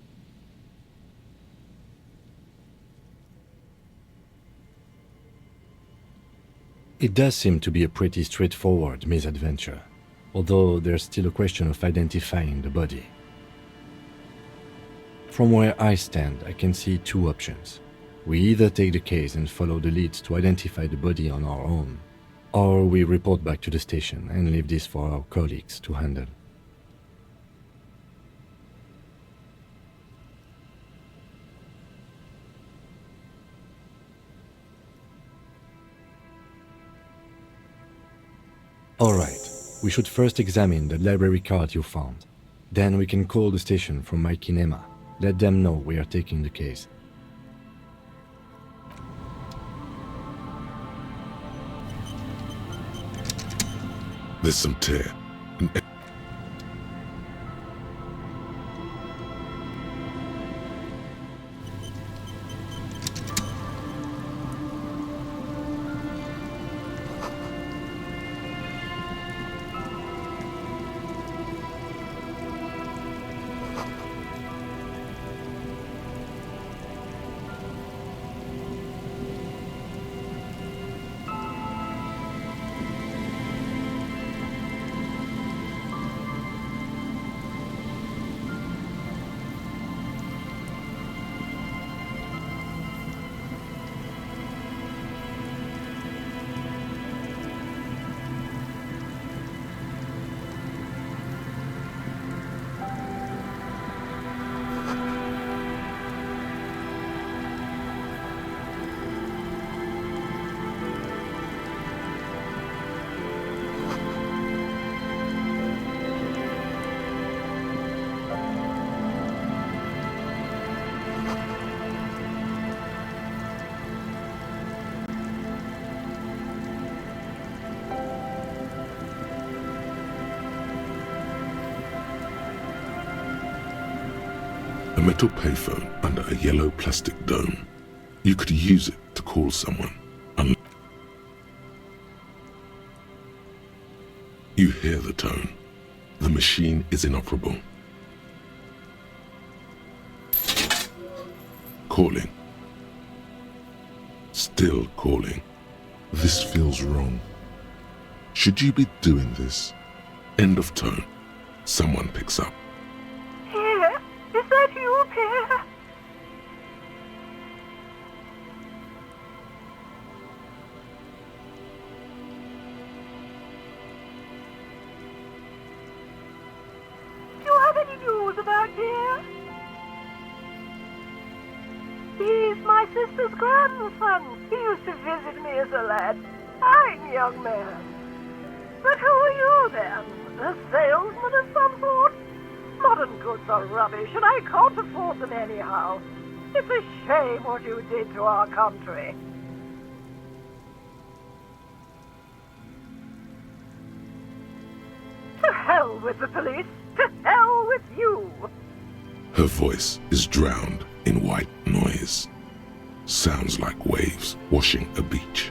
It does seem to be a pretty straightforward misadventure, although there's still a question of identifying the body. From where I stand, I can see two options. We either take the case and follow the leads to identify the body on our own, or we report back to the station and leave this for our colleagues to handle. Alright, we should first examine the library card you found. Then we can call the station from my kinema. Let them know we are taking the case. There's some tear. A metal payphone under a yellow plastic dome. You could use it to call someone. You hear the tone. The machine is inoperable. Calling. Still calling. This feels wrong. Should you be doing this? End of tone. Someone picks up. Pierre, is that you, Pierre? about here? He's my sister's grandson. He used to visit me as a lad. Fine young man. But who are you then? A salesman of some sort? Modern goods are rubbish, and I can't afford them anyhow. It's a shame what you did to our country. To hell with the police! To hell with you! Her voice is drowned in white noise. Sounds like waves washing a beach,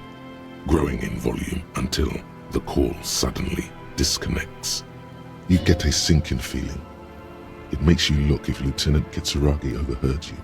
growing in volume until the call suddenly disconnects. You get a sinking feeling. It makes you look if Lieutenant Kitsuragi overheard you.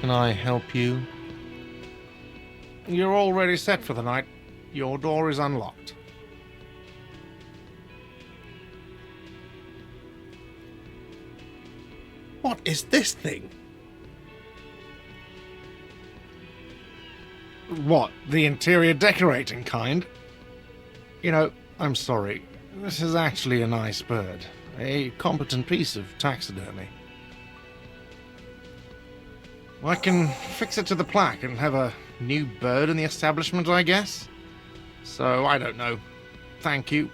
Can I help you? You're already set for the night. Your door is unlocked. What is this thing? What, the interior decorating kind? You know, I'm sorry. This is actually a nice bird. A competent piece of taxidermy. I can fix it to the plaque and have a new bird in the establishment, I guess. So, I don't know. Thank you.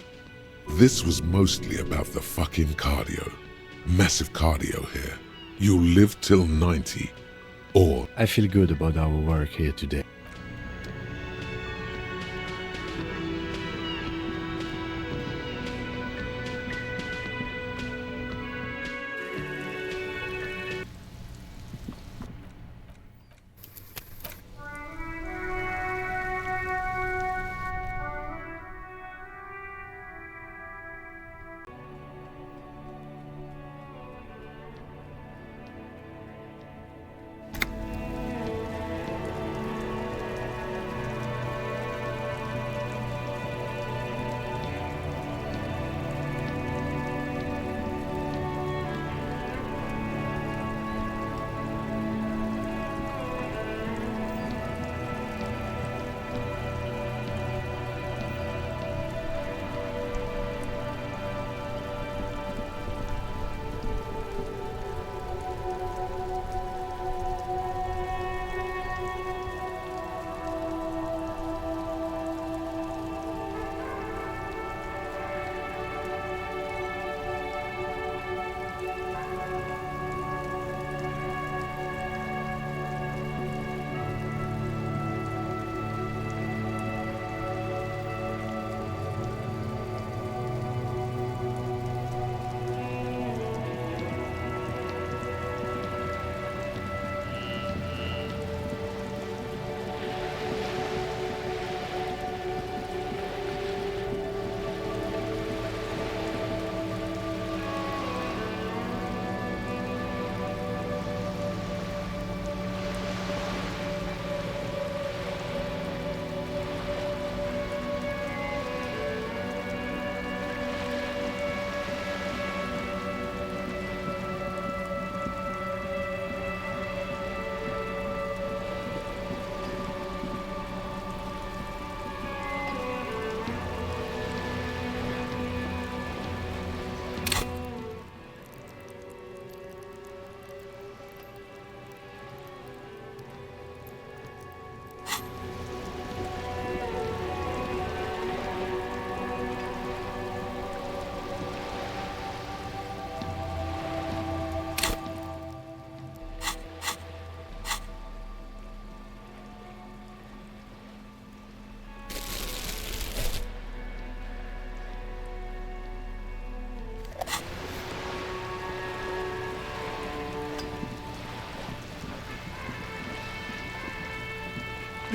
This was mostly about the fucking cardio. Massive cardio here. You'll live till 90. Or I feel good about our work here today.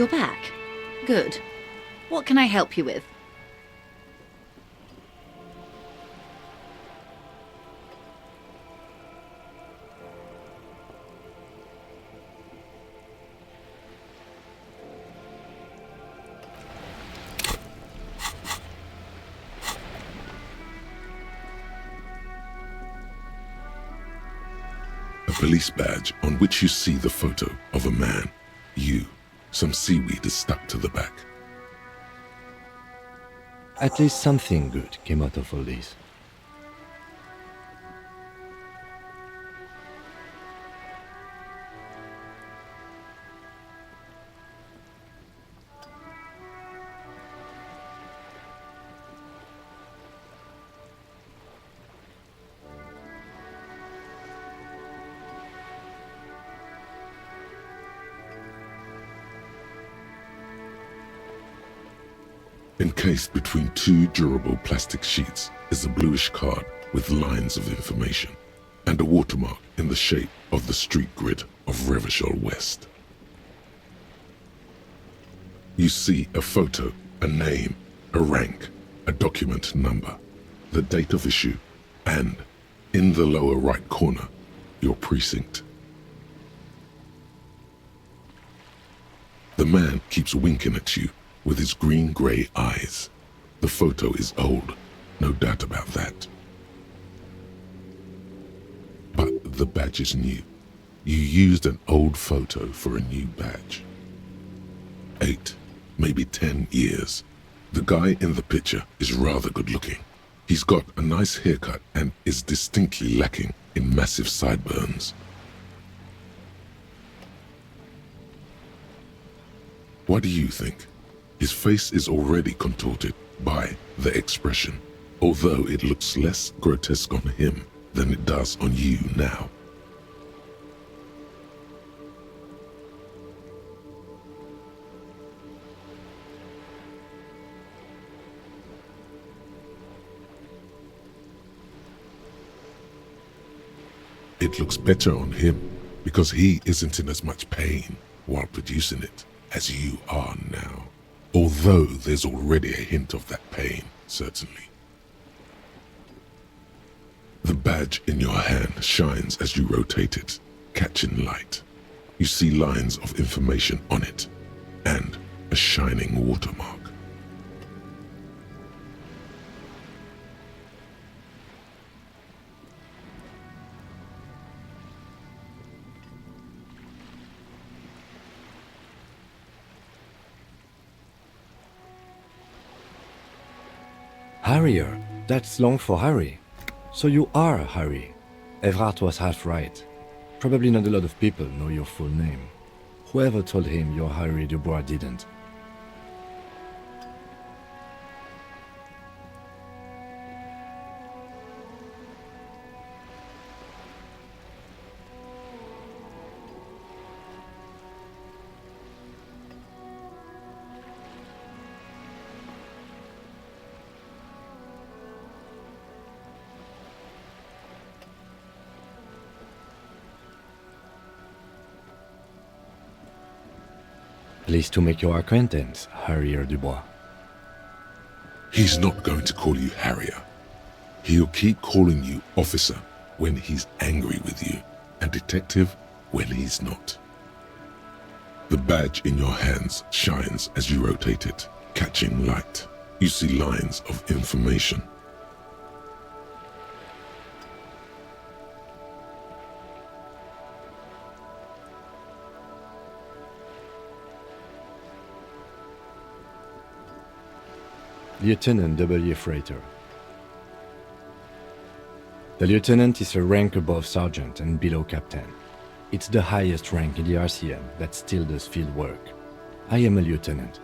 You're back. Good. What can I help you with? A police badge on which you see the photo of a man. You. Some seaweed is stuck to the back. At least something good came out of all this. Encased between two durable plastic sheets is a bluish card with lines of information and a watermark in the shape of the street grid of Revachol West. You see a photo, a name, a rank, a document number, the date of issue, and, in the lower right corner, your precinct. The man keeps winking at you with his green-grey eyes. The photo is old, no doubt about that. But the badge is new. You used an old photo for a new badge. 8, maybe 10 years. The guy in the picture is rather good-looking. He's got a nice haircut and is distinctly lacking in massive sideburns. What do you think? His face is already contorted by the expression, although it looks less grotesque on him than it does on you now. It looks better on him because he isn't in as much pain while producing it as you are now. Although there's already a hint of that pain, certainly. The badge in your hand shines as you rotate it, catching light. You see lines of information on it, and a shining watermark. Harrier, that's long for Harry. So you are Harry. Evrard was half right. Probably not a lot of people know your full name. Whoever told him you're Harry Dubois didn't. Pleased to make your acquaintance, Harrier Dubois. He's not going to call you Harrier. He'll keep calling you officer when he's angry with you, and detective when he's not. The badge in your hands shines as you rotate it, catching light. You see lines of information. Lieutenant W. Freighter. The lieutenant is a rank above sergeant and below captain. It's the highest rank in the RCM that still does field work. I am a lieutenant.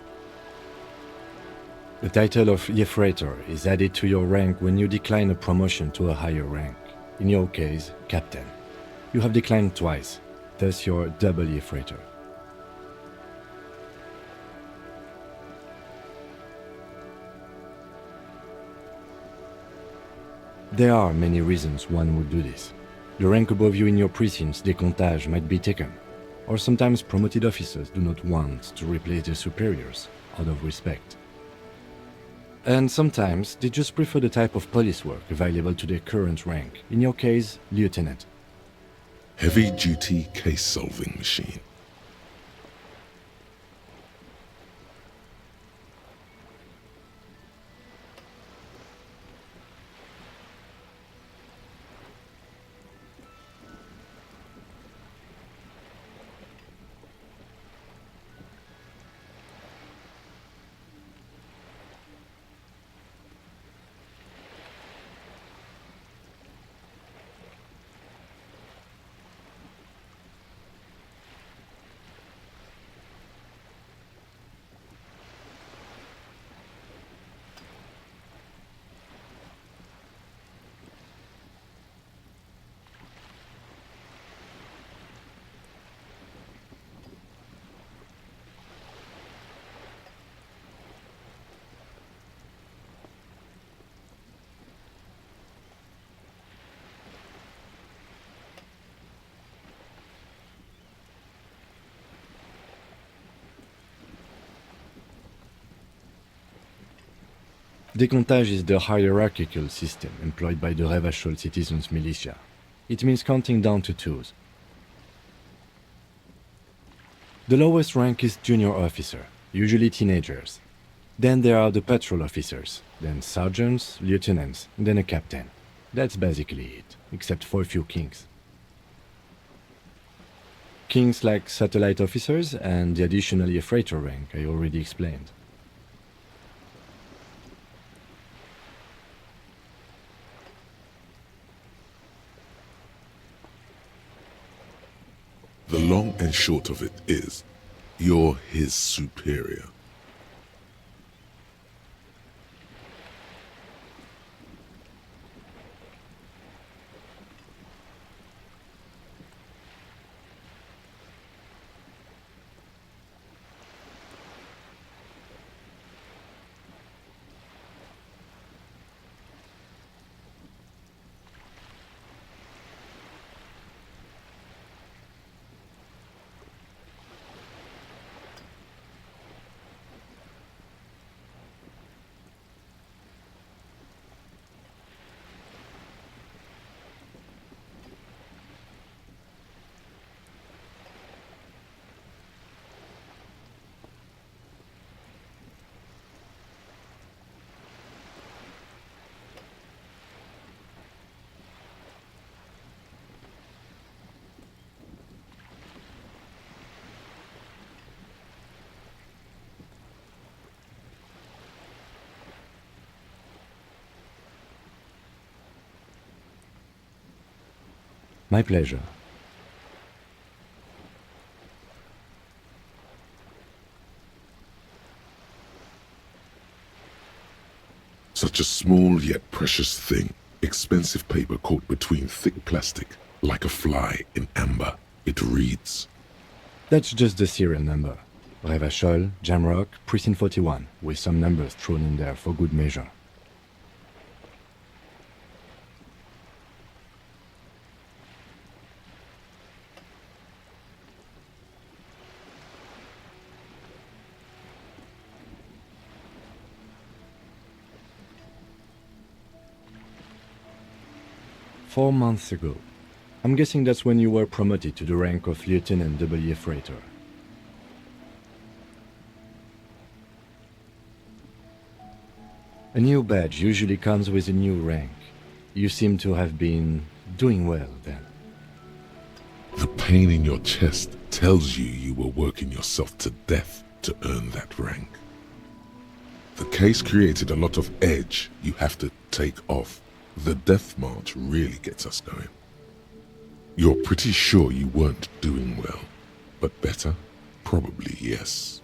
The title of Freighter is added to your rank when you decline a promotion to a higher rank. In your case, captain. You have declined twice, thus you're W. Freighter. There are many reasons one would do this. The rank above you in your precinct's décomptage might be taken. or sometimes promoted officers do not want to replace their superiors out of respect. And sometimes they just prefer the type of police work available to their current rank, in your case, lieutenant. Heavy-duty case-solving machine. Décomptage is the hierarchical system employed by the Revachol citizens' militia. It means counting down to twos. The lowest rank is junior officer, usually teenagers. Then there are the patrol officers, then sergeants, lieutenants, and then a captain. That's basically it, except for a few kings. Kings like satellite officers and the additionally a freighter rank I already explained. The long and short of it is, you're his superior. My pleasure. Such a small yet precious thing. Expensive paper caught between thick plastic, like a fly in amber. It reads. That's just the serial number. Revachol, Jamrock, Precinct 41, with some numbers thrown in there for good measure. "4 months ago. I'm guessing that's when you were promoted to the rank of Lieutenant W. Freighter. A new badge usually comes with a new rank. You seem to have been doing well then. The pain in your chest tells you were working yourself to death to earn that rank. The case created a lot of edge you have to take off. The death march really gets us going. You're pretty sure you weren't doing well, but better? Probably yes.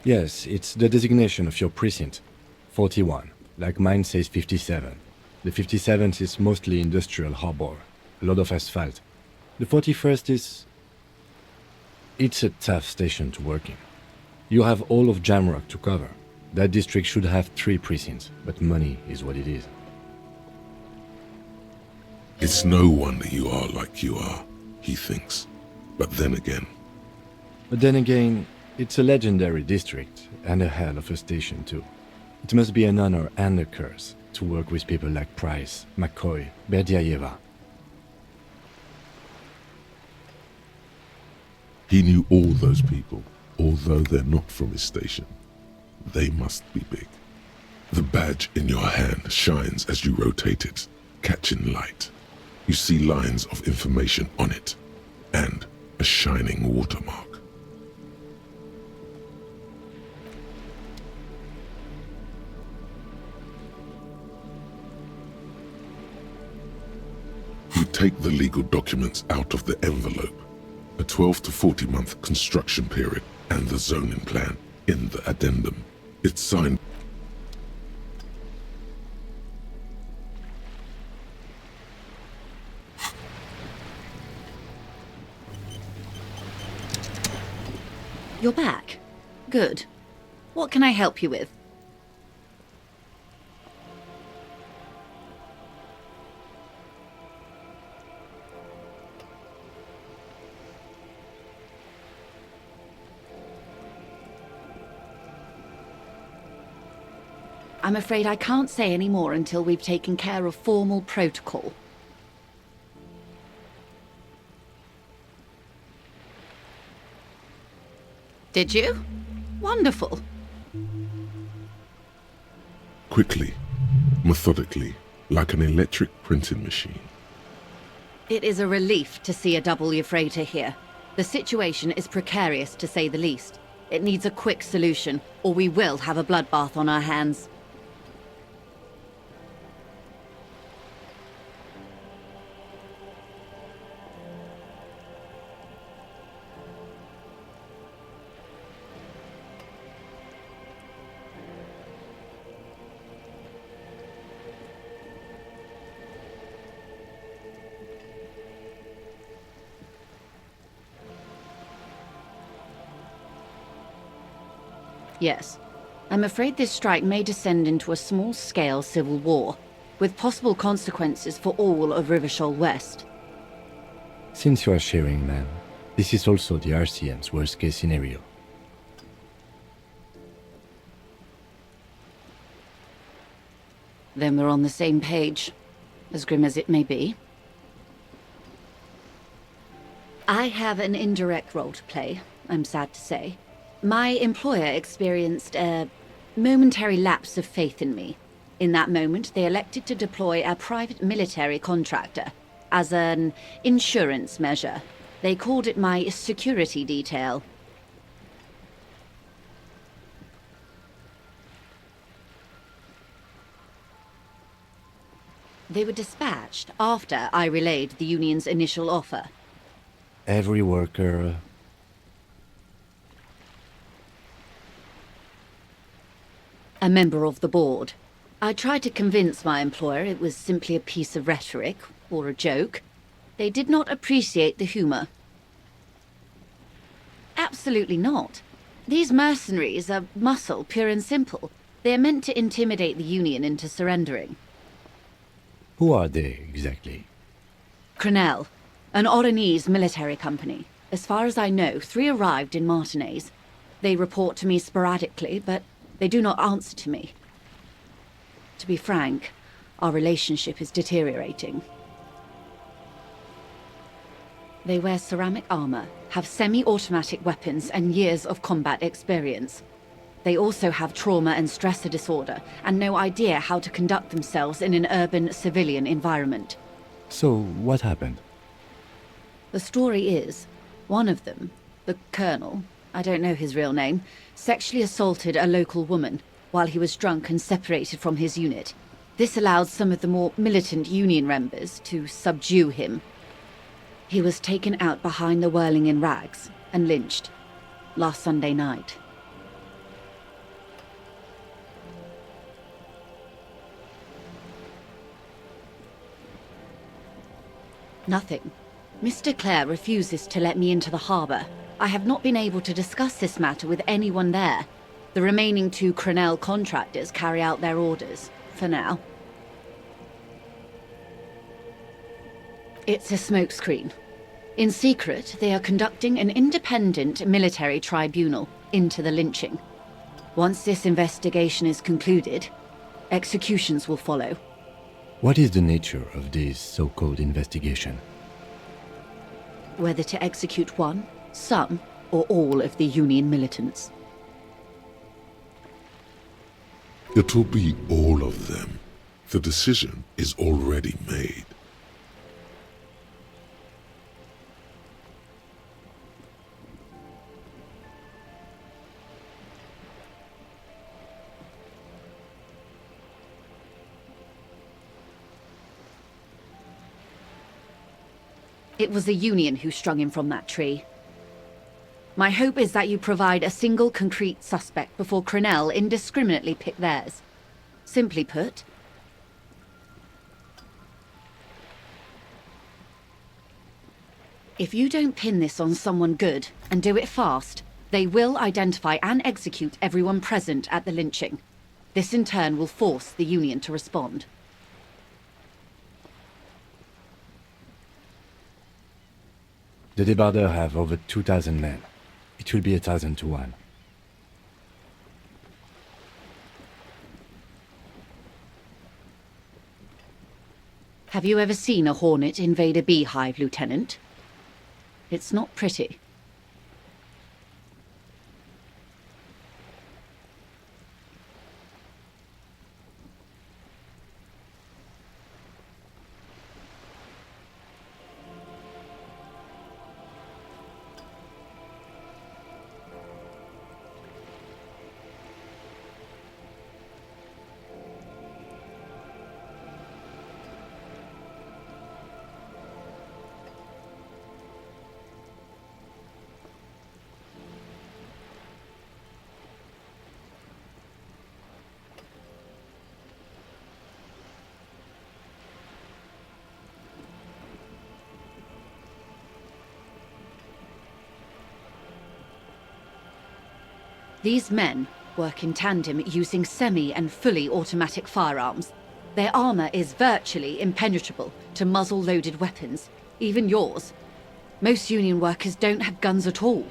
Yes, it's the designation of your precinct. 41, like mine says 57. The 57th is mostly industrial harbor, a lot of asphalt. The 41st is... It's a tough station to work in. You have all of Jamrock to cover. That district should have 3 precincts, but money is what it is. It's no wonder you are like you are. he thinks. But then again, It's a legendary district, and a hell of a station too. It must be an honor and a curse to work with people like Price, McCoy, Berdiaeva. he knew all those people, although they're not from his station. They must be big. The badge in your hand shines as you rotate it, catching light. You see lines of information on it, and a shining watermark. You take the legal documents out of the envelope, a 12 to 40 month construction period, and the zoning plan in the addendum. It's signed. You're back. Good. What can I help you with? I'm afraid I can't say any more until we've taken care of formal protocol. Did you? Wonderful. Quickly, methodically, like an electric printing machine. It is a relief to see a W freighter here. The situation is precarious, to say the least. It needs a quick solution, or we will have a bloodbath on our hands. Yes. I'm afraid this strike may descend into a small-scale civil war, with possible consequences for all of Rivershoal West. Since you are sharing, ma'am, this is also the RCM's worst-case scenario. Then we're on the same page, as grim as it may be. I have an indirect role to play, I'm sad to say. My employer experienced a momentary lapse of faith in me. In that moment, they elected to deploy a private military contractor as an insurance measure. They called it my security detail. They were dispatched after I relayed the union's initial offer. Every worker... A member of the board. I tried to convince my employer it was simply a piece of rhetoric, or a joke. They did not appreciate the humor. Absolutely not. These mercenaries are muscle, pure and simple. They are meant to intimidate the Union into surrendering. Who are they, exactly? Crenell, an Oranese military company. As far as I know, 3 arrived in Martinez. They report to me sporadically, but they do not answer to me. To be frank, our relationship is deteriorating. They wear ceramic armor, have semi-automatic weapons, and years of combat experience. They also have trauma and stressor disorder, and no idea how to conduct themselves in an urban civilian environment. So, what happened? The story is, one of them, the colonel, I don't know his real name, sexually assaulted a local woman while he was drunk and separated from his unit. This allowed some of the more militant Union members to subdue him. He was taken out behind the whirling in rags and lynched last Sunday night. Nothing. Mr. Clare refuses to let me into the harbor. I have not been able to discuss this matter with anyone there. The remaining 2 Crenell contractors carry out their orders, for now. It's a smokescreen. In secret, they are conducting an independent military tribunal into the lynching. Once this investigation is concluded, executions will follow. What is the nature of this so-called investigation? Whether to execute one, some, or all of the Union militants. It'll be all of them. The decision is already made. It was the Union who strung him from that tree. My hope is that you provide a single concrete suspect before Crenell indiscriminately pick theirs. Simply put, if you don't pin this on someone good, and do it fast, they will identify and execute everyone present at the lynching. This in turn will force the Union to respond. The Débardeurs have over 2,000 men. It will be 1,000 to 1. Have you ever seen a hornet invade a beehive, Lieutenant? It's not pretty. These men work in tandem using semi- and fully automatic firearms. Their armor is virtually impenetrable to muzzle-loaded weapons, even yours. Most Union workers don't have guns at all.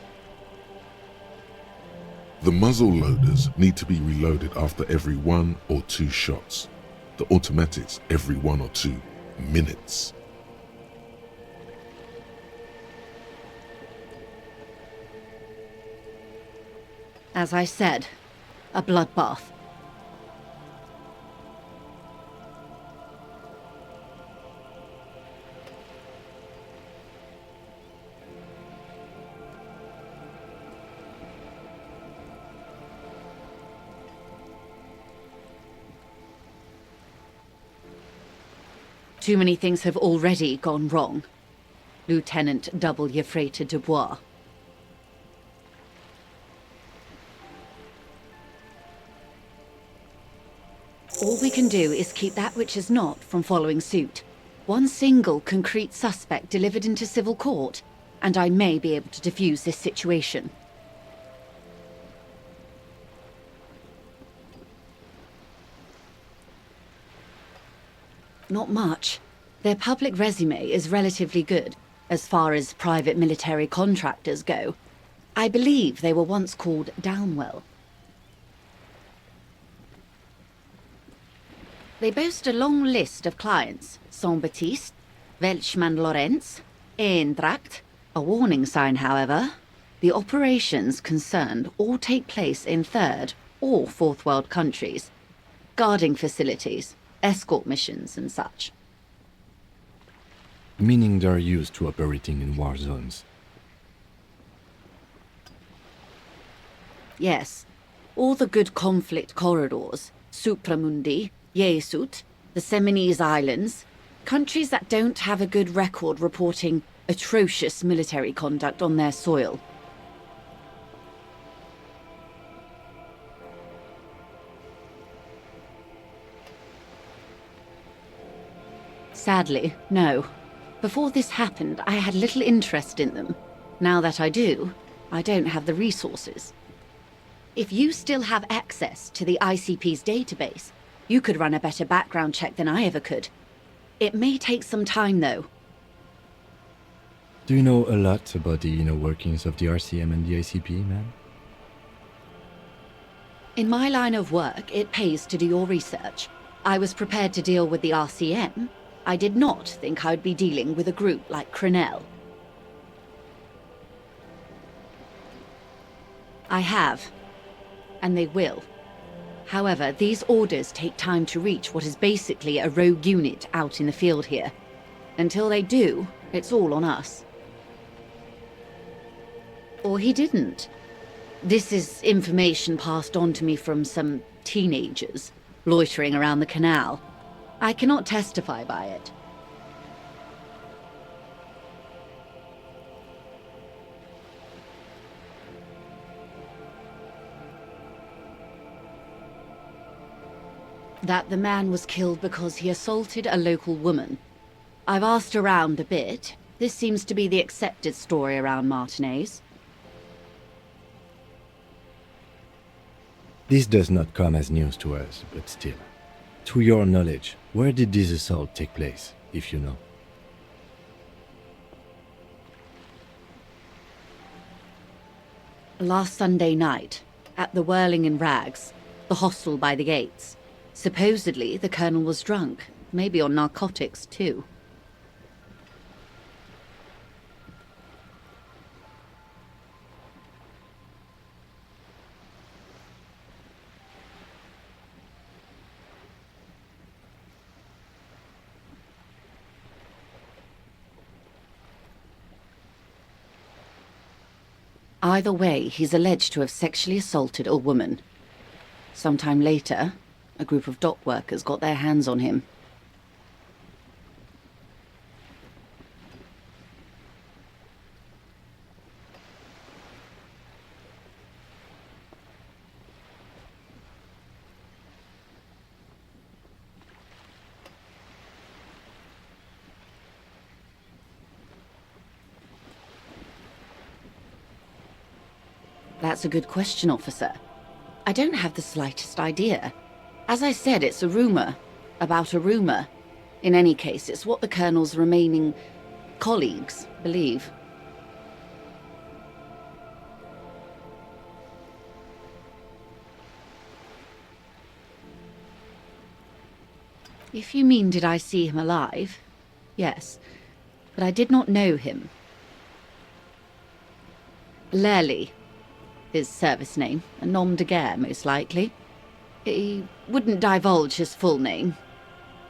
The muzzle loaders need to be reloaded after every 1 or 2 shots. The automatics every 1 or 2 minutes. As I said, a bloodbath. Too many things have already gone wrong. Lieutenant W. Freighter Dubois. All we can do is keep that which is not from following suit. One single concrete suspect delivered into civil court, and I may be able to defuse this situation. Not much. Their public resume is relatively good, as far as private military contractors go. I believe they were once called Downwell. They boast a long list of clients: Saint-Baptiste, Welchman Lorenz, Eendracht. A warning sign, however. The operations concerned all take place in third or fourth world countries. Guarding facilities, escort missions and such. Meaning they're used to operating in war zones. Yes. All the good conflict corridors, Supramundi, Yesut, the Seminese Islands, countries that don't have a good record reporting atrocious military conduct on their soil. Sadly, no. Before this happened, I had little interest in them. Now that I do, I don't have the resources. If you still have access to the ICP's database, you could run a better background check than I ever could. It may take some time, though. Do you know a lot about the inner workings of the RCM and the ACP, ma'am? In my line of work, it pays to do your research. I was prepared to deal with the RCM. I did not think I'd be dealing with a group like Crenell. I have, and they will. However, these orders take time to reach what is basically a rogue unit out in the field here. Until they do, it's all on us. Or he didn't. This is information passed on to me from some teenagers loitering around the canal. I cannot testify by it. That the man was killed because he assaulted a local woman. I've asked around a bit. This seems to be the accepted story around Martinez. This does not come as news to us, but still. To your knowledge, where did this assault take place, if you know? Last Sunday night, at the Whirling in Rags, the hostel by the gates. Supposedly, the colonel was drunk, maybe on narcotics too. Either way, he's alleged to have sexually assaulted a woman. Sometime later, a group of dock workers got their hands on him. That's a good question, officer. I don't have the slightest idea. As I said, it's a rumor about a rumor. In any case, it's what the colonel's remaining colleagues believe. If you mean did I see him alive? Yes, but I did not know him. Lely, his service name, a nom de guerre, most likely. He wouldn't divulge his full name.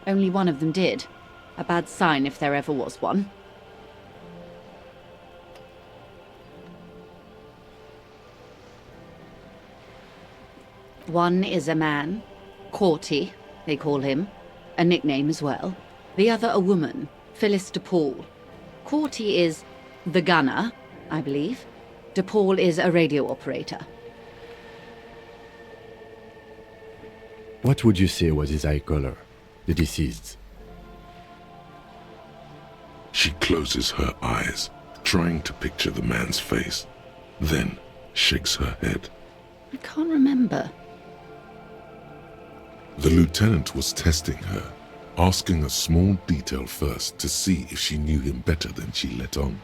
Only one of them did. A bad sign if there ever was one. One is a man, Corty, they call him, a nickname as well. The other a woman, Phyllis DePaul. Corty is the gunner, I believe. DePaul is a radio operator. What would you say was his eye color, the deceased's? She closes her eyes, trying to picture the man's face, then shakes her head. I can't remember. The lieutenant was testing her, asking a small detail first to see if she knew him better than she let on.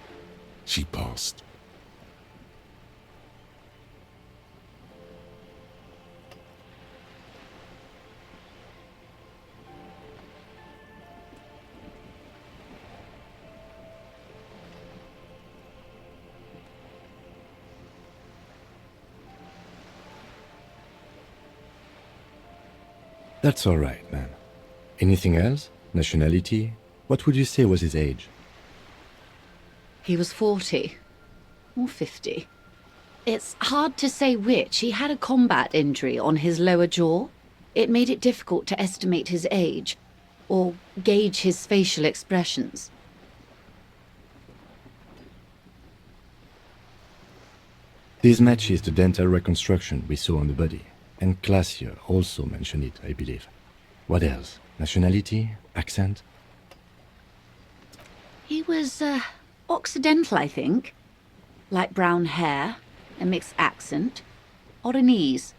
She passed. That's all right, ma'am. Anything else? Nationality? What would you say was his age? He was 40. Or 50. It's hard to say which. He had a combat injury on his lower jaw. It made it difficult to estimate his age, or gauge his facial expressions. This matches the dental reconstruction we saw on the body, and Glacier also mentioned it, I believe. What else? Nationality? Accent? He was, Occidental, I think. Light brown hair, a mixed accent, Oranese,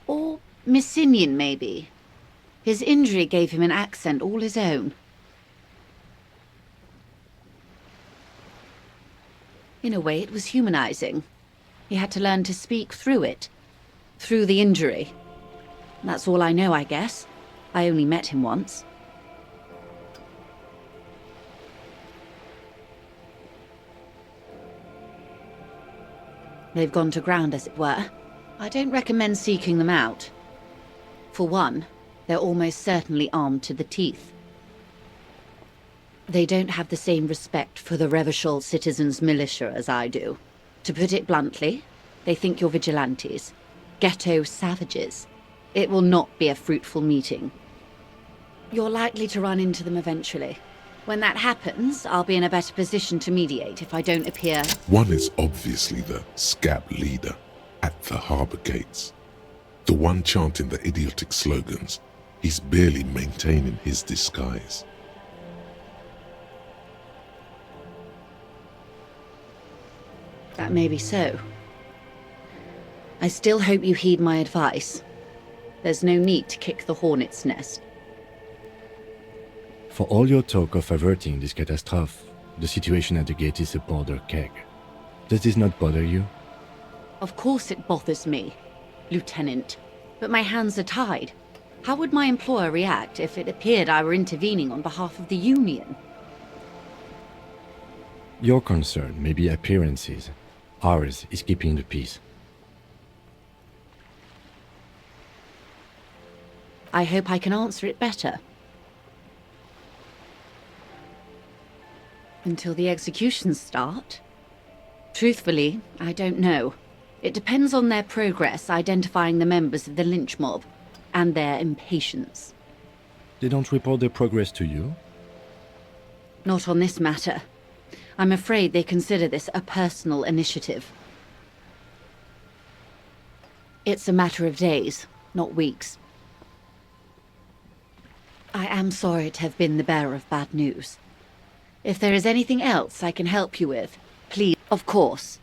or Messinian, maybe. His injury gave him an accent all his own. In a way, it was humanizing. He had to learn to speak through it. Through the injury. That's all I know, I guess. I only met him once. They've gone to ground, as it were. I don't recommend seeking them out. For one, they're almost certainly armed to the teeth. They don't have the same respect for the Revachol citizens' militia as I do. To put it bluntly, they think you're vigilantes. Ghetto savages. It will not be a fruitful meeting. You're likely to run into them eventually. When that happens, I'll be in a better position to mediate if I don't appear. One is obviously the scab leader at the harbour gates. The one chanting the idiotic slogans. He's barely maintaining his disguise. That may be so. I still hope you heed my advice. There's no need to kick the hornet's nest. For all your talk of averting this catastrophe, the situation at the gate is a powder keg. Does this not bother you? Of course it bothers me, Lieutenant. But my hands are tied. How would my employer react if it appeared I were intervening on behalf of the Union? Your concern may be appearances. Ours is keeping the peace. I hope I can answer it better. Until the executions start? Truthfully, I don't know. It depends on their progress identifying the members of the lynch mob, and their impatience. They don't report their progress to you? Not on this matter. I'm afraid they consider this a personal initiative. It's a matter of days, not weeks. I am sorry to have been the bearer of bad news. If there is anything else I can help you with, please, of course.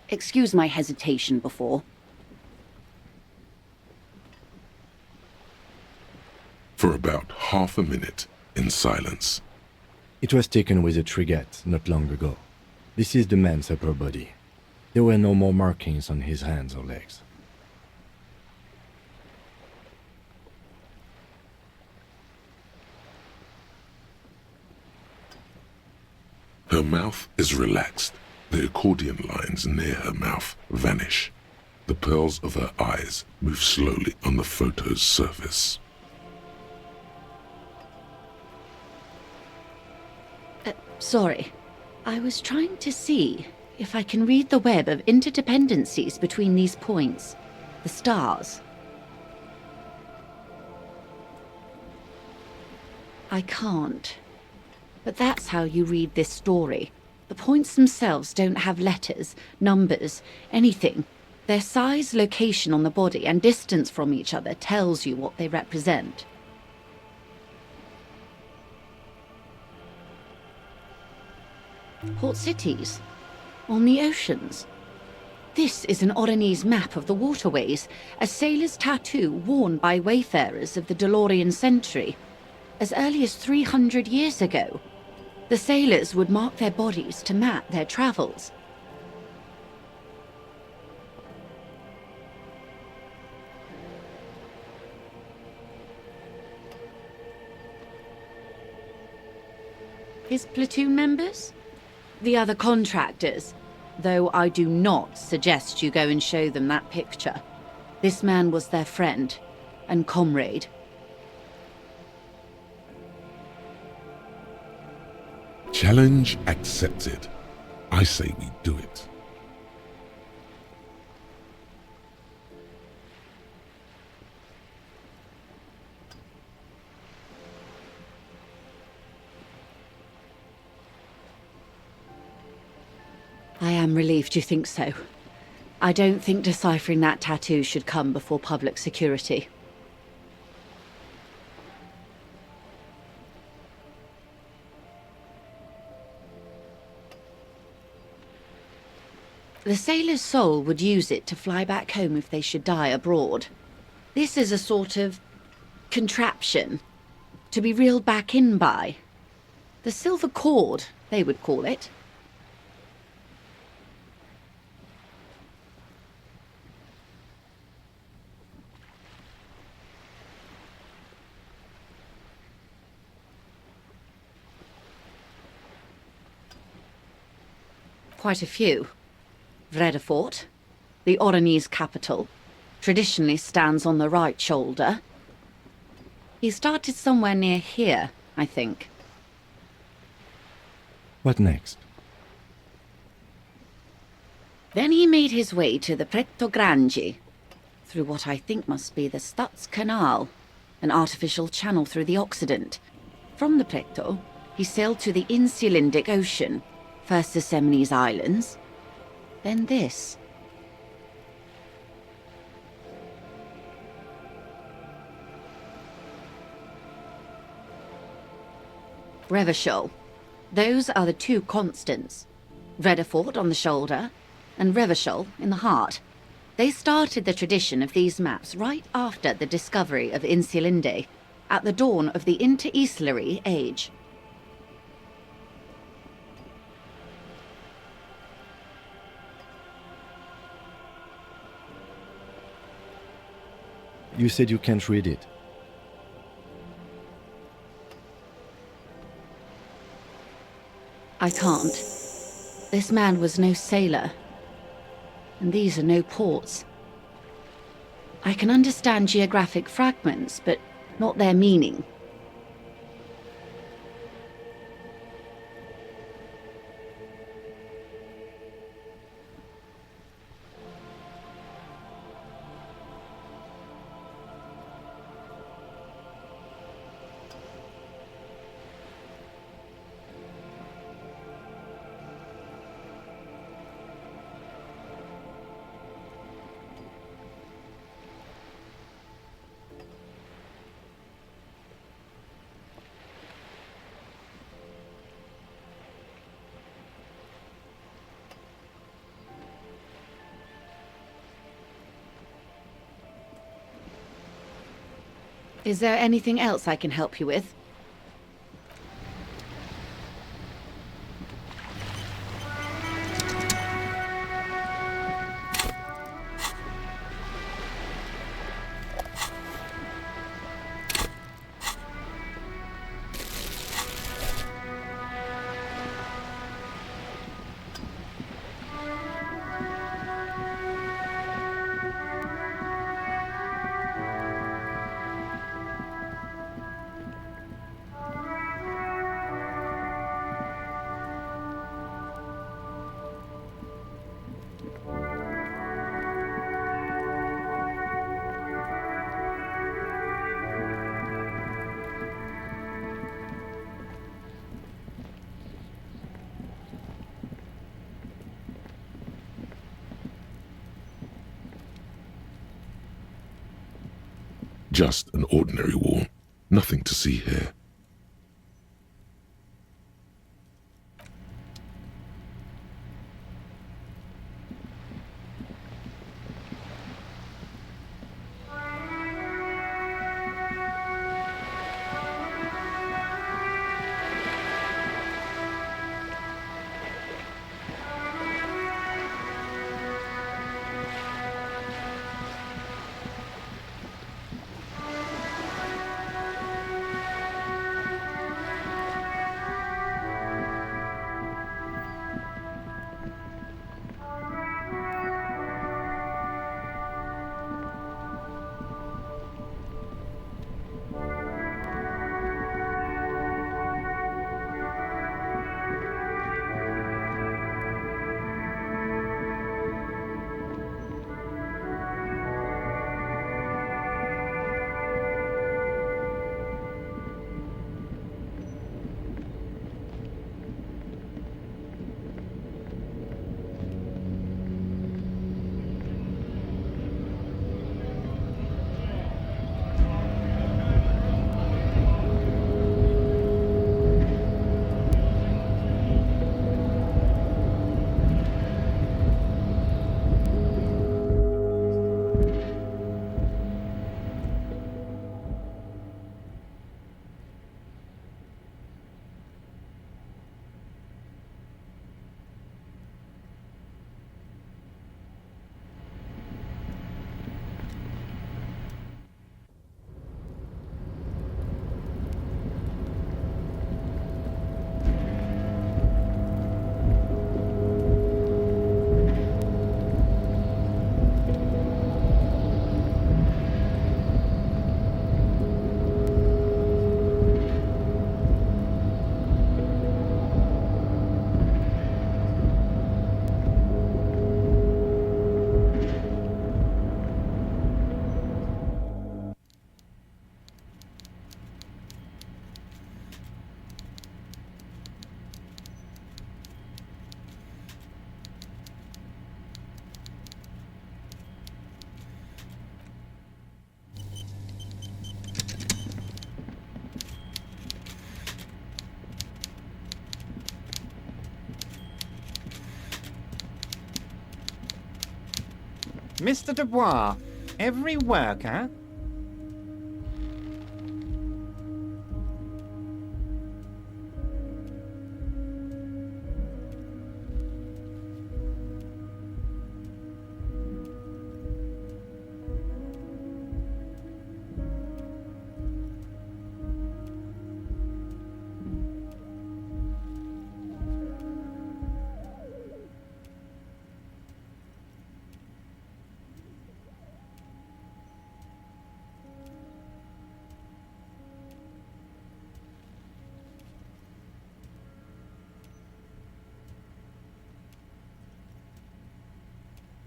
Excuse my hesitation before. For about half a minute, in silence. It was taken with a trigette not long ago. This is the man's upper body. There were no more markings on his hands or legs. Her mouth is relaxed. The accordion lines near her mouth vanish. The pearls of her eyes move slowly on the photo's surface. Sorry. I was trying to see if I can read the web of interdependencies between these points. The stars. I can't. But that's how you read this story. The points themselves don't have letters, numbers, anything. Their size, location on the body, and distance from each other tells you what they represent. Port cities. On the oceans. This is an Oronese map of the waterways, a sailor's tattoo worn by wayfarers of the Delorian century. As early as 300 years ago, the sailors would mark their bodies to map their travels. His platoon members? The other contractors, though I do not suggest you go and show them that picture. This man was their friend and comrade. Challenge accepted. I say we do it. I am relieved you think so. I don't think deciphering that tattoo should come before public security. The sailor's soul would use it to fly back home if they should die abroad. This is a sort of contraption to be reeled back in by. The silver cord, they would call it. quite a few. Vredefort, the Oranese capital, traditionally stands on the right shoulder. He started somewhere near here, I think. What next? Then he made his way to the Pretto Grande, through what I think must be the Stutz Canal, an artificial channel through the Occident. From the Pretto, he sailed to the Insulindic Ocean, first the Semines Islands, then this. Revachol. Those are the two constants. Vredefort on the shoulder, and Revachol in the heart. They started the tradition of these maps right after the discovery of Insulinde, at the dawn of the Interinsulary Age. You said you can't read it. I can't. This man was no sailor. And these are no ports. I can understand geographic fragments, but not their meaning. Is there anything else I can help you with? Just an ordinary wall. Nothing to see here. Mr. Dubois, every worker...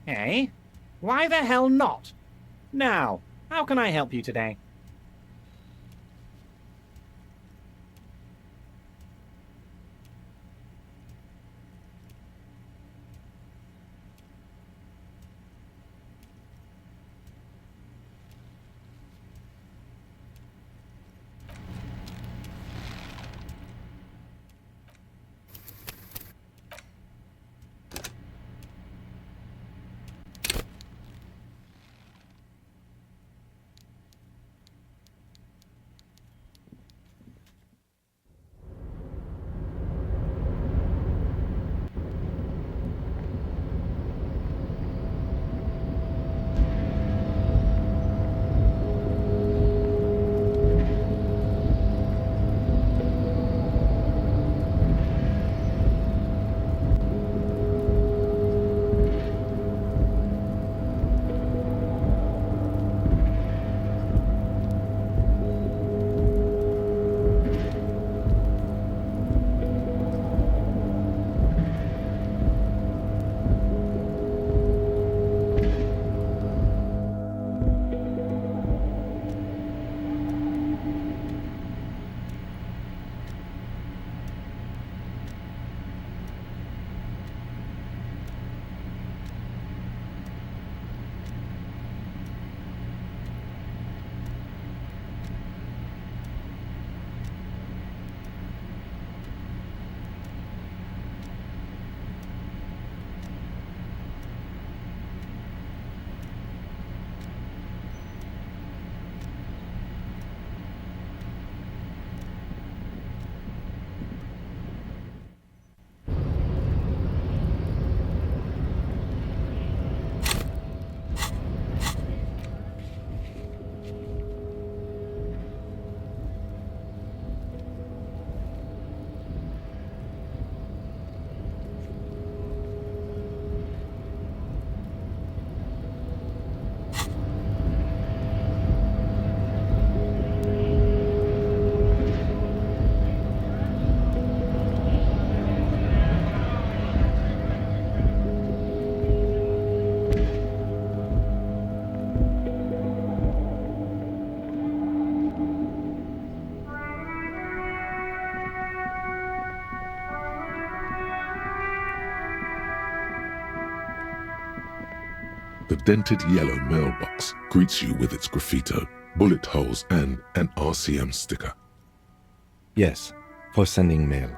Eh? Why the hell not? Now, how can I help you today? The dented yellow mailbox greets you with its graffito, bullet holes, and an RCM sticker. Yes, for sending mail.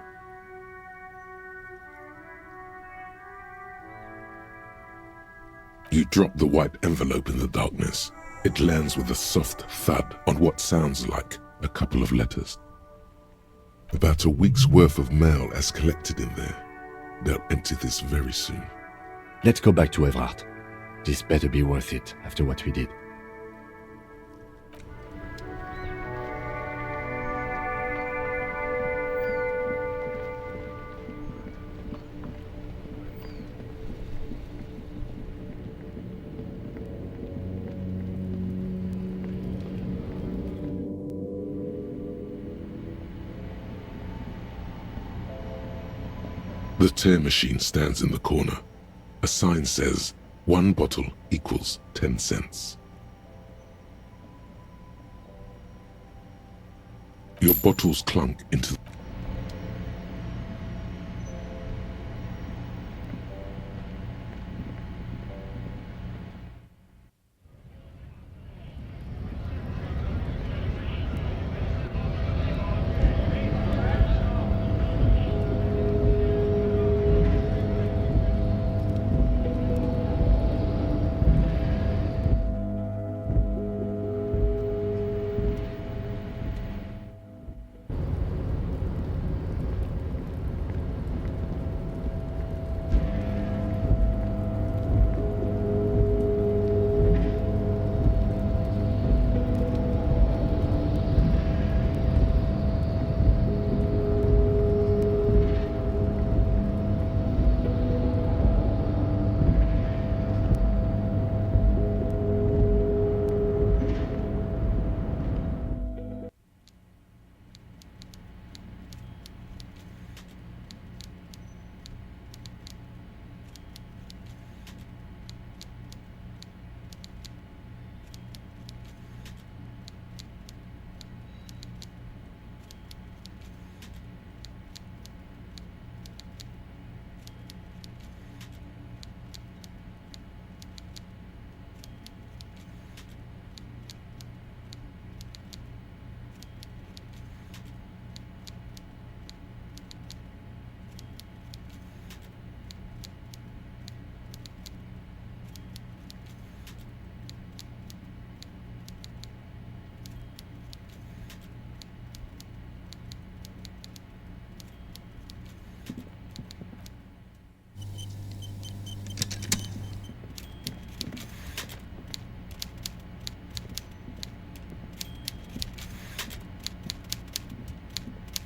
You drop the white envelope in the darkness. It lands with a soft thud on what sounds like a couple of letters. About a week's worth of mail as collected in there. They'll empty this very soon. Let's go back to Everard. This better be worth it after what we did. The tear machine stands in the corner. A sign says, 1 bottle equals 10 cents. Your bottles clunk into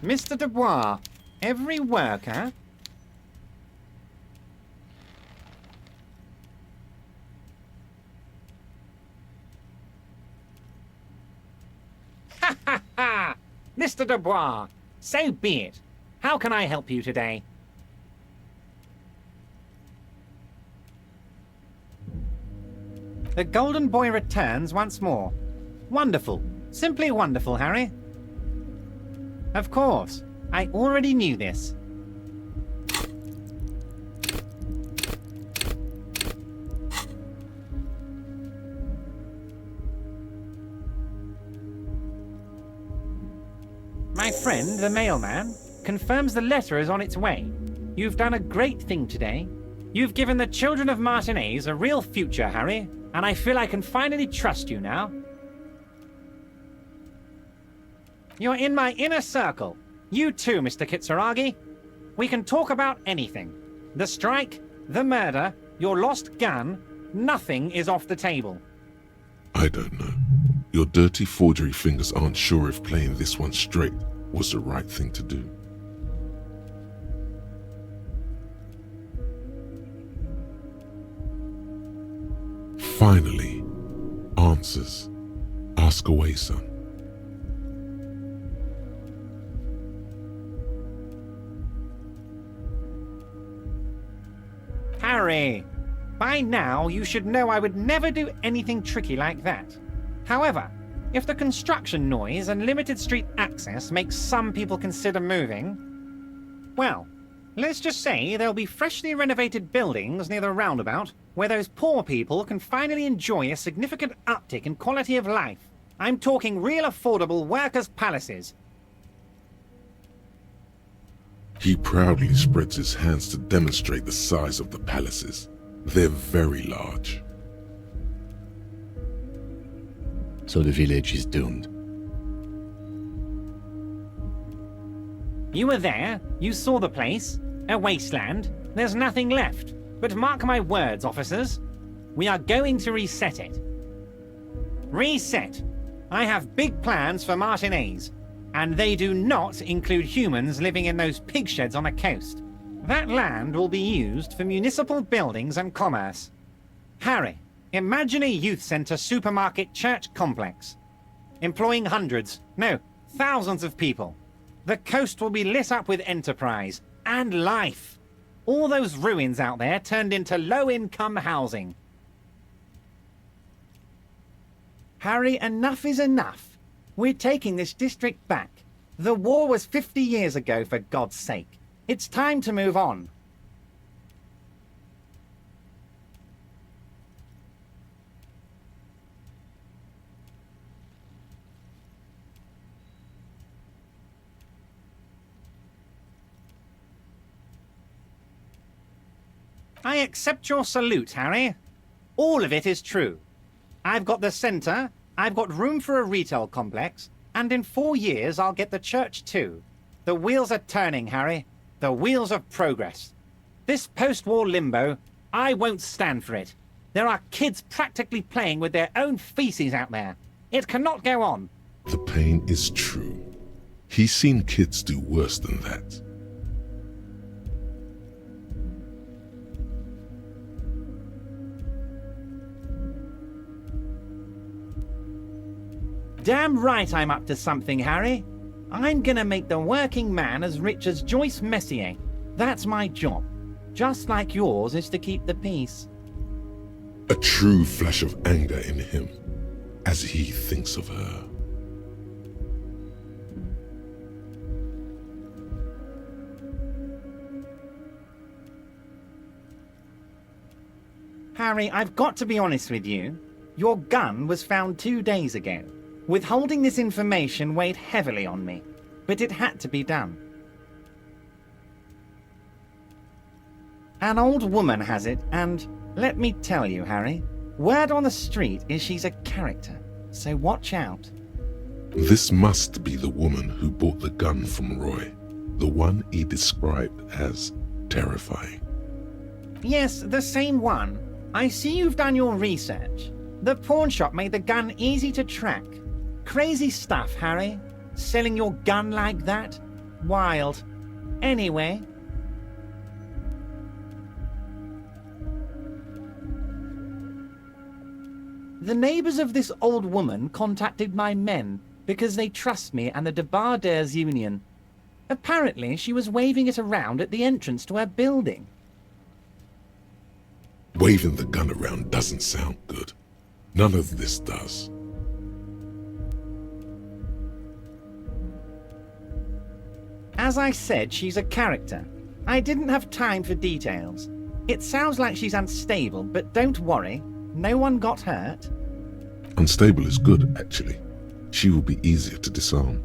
Mr. Dubois, every worker... Ha ha ha! Mr. Dubois, so be it. How can I help you today? The Golden Boy returns once more. Wonderful. Simply wonderful, Harry. Of course. I already knew this. My friend, the mailman, confirms the letter is on its way. You've done a great thing today. You've given the children of Martinez a real future, Harry, and I feel I can finally trust you now. You're in my inner circle. You too, Mr. Kitsuragi. We can talk about anything. The strike, the murder, your lost gun, nothing is off the table. I don't know. Your dirty forgery fingers aren't sure if playing this one straight was the right thing to do. Finally, answers. Ask away, son. Harry, by now you should know I would never do anything tricky like that. However, if the construction noise and limited street access makes some people consider moving, well, let's just say there'll be freshly renovated buildings near the roundabout where those poor people can finally enjoy a significant uptick in quality of life. I'm talking real affordable workers' palaces. He proudly spreads his hands to demonstrate the size of the palaces. They're very large. So the village is doomed. You were there, you saw the place, a wasteland, there's nothing left. But mark my words, officers, we are going to reset it. Reset! I have big plans for Martinez, and they do not include humans living in those pig sheds on the coast. That land will be used for municipal buildings and commerce. Harry, imagine a youth centre supermarket church complex, employing hundreds, no, thousands of people. The coast will be lit up with enterprise and life. All those ruins out there turned into low-income housing. Harry, enough is enough. We're taking this district back. The war was 50 years ago, for God's sake. It's time to move on. I accept your salute, Harry. All of it is true. I've got the centre, I've got room for a retail complex, and in 4 years I'll get the church too. The wheels are turning, Harry. The wheels of progress. This post-war limbo, I won't stand for it. There are kids practically playing with their own feces out there. It cannot go on. The pain is true. He's seen kids do worse than that. Damn right I'm up to something, Harry. I'm gonna make the working man as rich as Joyce Messier. That's my job. Just like yours is to keep the peace. A true flash of anger in him as he thinks of her. Harry, I've got to be honest with you. Your gun was found 2 days ago. Withholding this information weighed heavily on me, but it had to be done. An old woman has it, and let me tell you, Harry, word on the street is she's a character, so watch out. This must be the woman who bought the gun from Roy, the one he described as terrifying. Yes, the same one. I see you've done your research. The pawn shop made the gun easy to track. Crazy stuff, Harry. Selling your gun like that. Wild. Anyway. The neighbours of this old woman contacted my men because they trust me and the Debardeurs Union. Apparently, she was waving it around at the entrance to her building. Waving the gun around doesn't sound good. None of this does. As I said, she's a character. I didn't have time for details. It sounds like she's unstable, but don't worry. No one got hurt. Unstable is good, actually. She will be easier to disarm.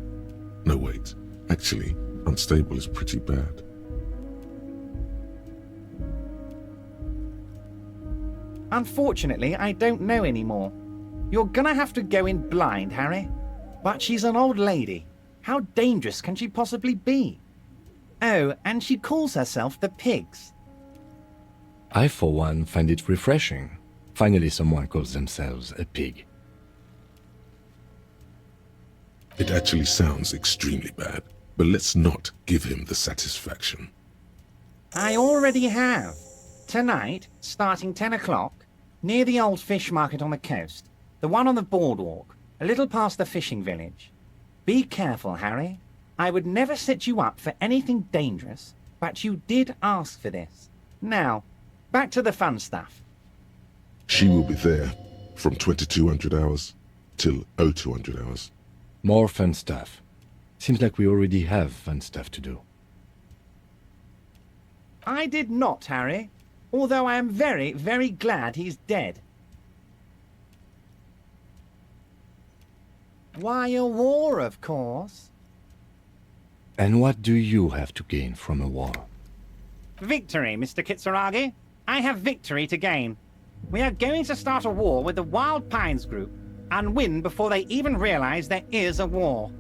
No, wait. Actually, unstable is pretty bad. Unfortunately, I don't know anymore. You're gonna have to go in blind, Harry. But she's an old lady. How dangerous can she possibly be? Oh, and she calls herself the Pigs. I, for one, find it refreshing. Finally, someone calls themselves a pig. It actually sounds extremely bad, but let's not give him the satisfaction. I already have. Tonight, starting 10 o'clock, near the old fish market on the coast, the one on the boardwalk, a little past the fishing village. Be careful, Harry. I would never set you up for anything dangerous, but you did ask for this. Now, back to the fun stuff. She will be there from 2200 hours till 0200 hours. More fun stuff. Seems like we already have fun stuff to do. I did not, Harry. Although I am very, very glad he's dead. Why, a war, of course. And what do you have to gain from a war? Victory, Mr. Kitsuragi. I have victory to gain. We are going to start a war with the Wild Pines group and win before they even realize there is a war.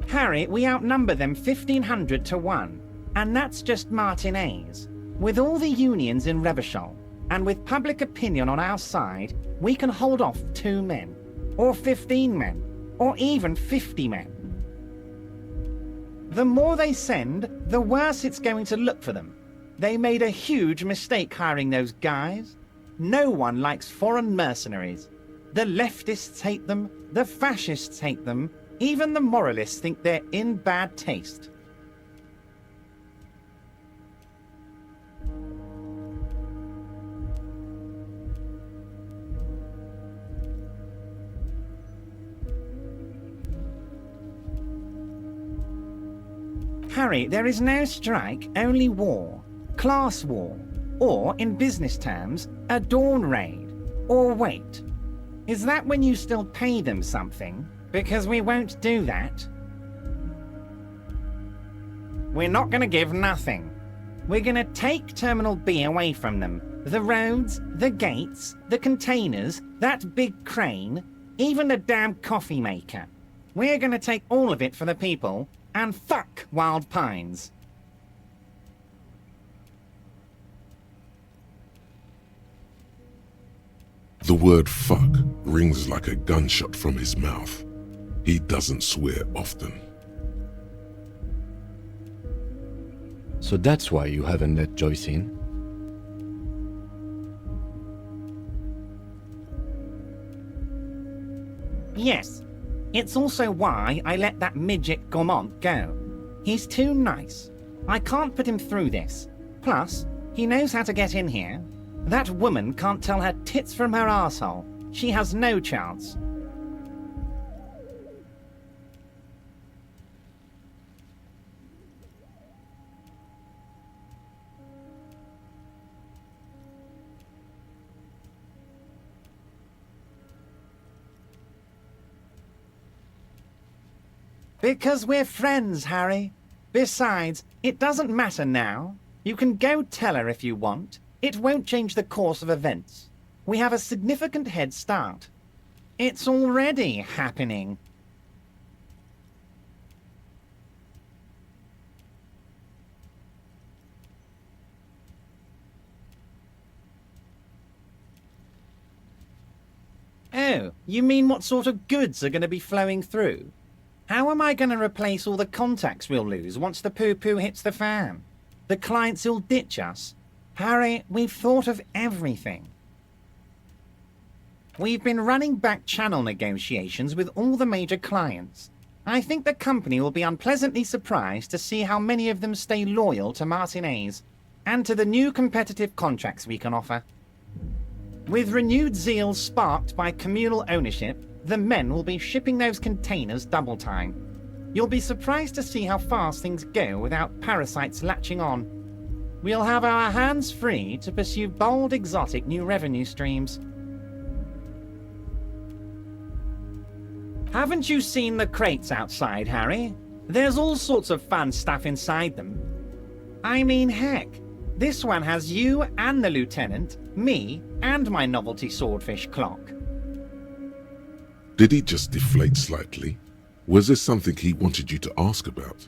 Harry, we outnumber them 1,500 to 1, and that's just Martinez. With all the unions in Revachol, and with public opinion on our side, we can hold off 2 men, or 15 men, or even 50 men. The more they send, the worse it's going to look for them. They made a huge mistake hiring those guys. No one likes foreign mercenaries. The leftists hate them, the fascists hate them, even the moralists think they're in bad taste. Harry, there is no strike, only war. Class war. Or, in business terms, a dawn raid. Or wait. Is that when you still pay them something? Because we won't do that. We're not going to give nothing. We're going to take Terminal B away from them. The roads, the gates, the containers, that big crane, even the damn coffee maker. We're going to take all of it for the people, and fuck Wild Pines. The word fuck rings like a gunshot from his mouth. He doesn't swear often. So that's why you haven't let Joyce in? Yes. It's also why I let that midget Gaumont go. He's too nice. I can't put him through this. Plus, he knows how to get in here. That woman can't tell her tits from her arsehole. She has no chance. Because we're friends, Harry. Besides, it doesn't matter now. You can go tell her if you want. It won't change the course of events. We have a significant head start. It's already happening. Oh, you mean what sort of goods are going to be flowing through? How am I going to replace all the contacts we'll lose once the poo-poo hits the fan? The clients will ditch us. Harry, we've thought of everything. We've been running back channel negotiations with all the major clients. I think the company will be unpleasantly surprised to see how many of them stay loyal to Martinez and to the new competitive contracts we can offer. With renewed zeal sparked by communal ownership, the men will be shipping those containers double time. You'll be surprised to see how fast things go without parasites latching on. We'll have our hands free to pursue bold, exotic new revenue streams. Haven't you seen the crates outside, Harry? There's all sorts of fun stuff inside them. I mean, heck, this one has you and the lieutenant, me, and my novelty swordfish clock. Did he just deflate slightly? Was there something he wanted you to ask about?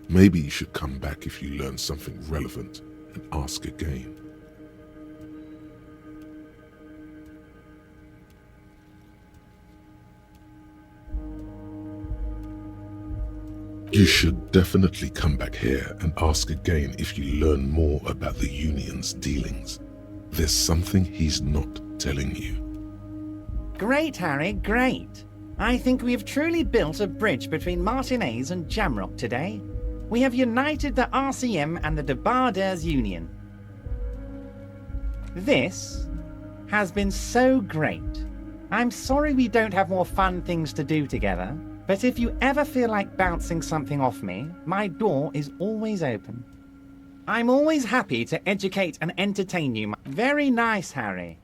Maybe you should come back if you learn something relevant and ask again. You should definitely come back here and ask again if you learn more about the Union's dealings. There's something he's not telling you. Great, Harry, great. I think we have truly built a bridge between Martinez and Jamrock today. We have united the RCM and the Debardeurs Union. This has been so great. I'm sorry we don't have more fun things to do together, but if you ever feel like bouncing something off me, my door is always open. I'm always happy to educate and entertain you. Very nice, Harry.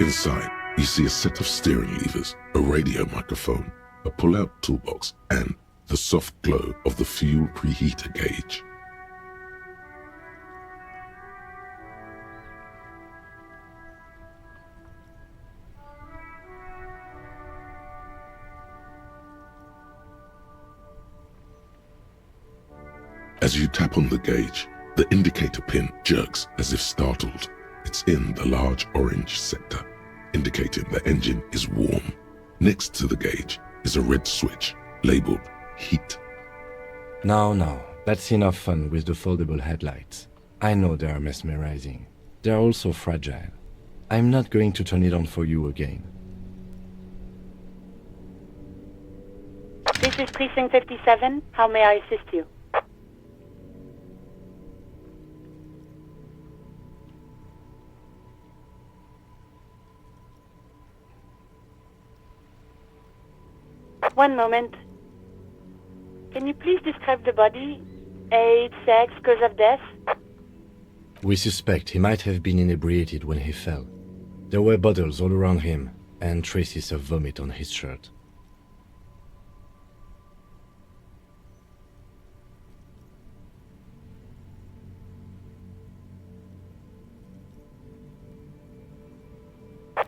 Inside, you see a set of steering levers, a radio microphone, a pull-out toolbox, and the soft glow of the fuel preheater gauge. As you tap on the gauge, the indicator pin jerks as if startled. It's in the large orange sector, indicating the engine is warm. Next to the gauge is a red switch labeled heat. Now, that's enough fun with the foldable headlights. I know they are mesmerizing. They are also fragile. I'm not going to turn it on for you again. This is Precinct 57. How may I assist you? One moment. Can you please describe the body? Age, sex, cause of death? We suspect he might have been inebriated when he fell. There were bottles all around him, and traces of vomit on his shirt.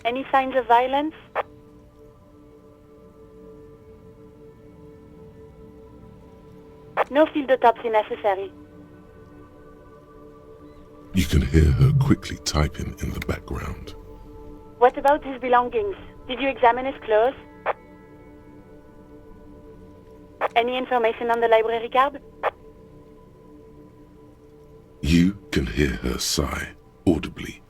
Any signs of violence? No field autopsy necessary. You can hear her quickly typing in the background. What about his belongings? Did you examine his clothes? Any information on the library card? You can hear her sigh audibly.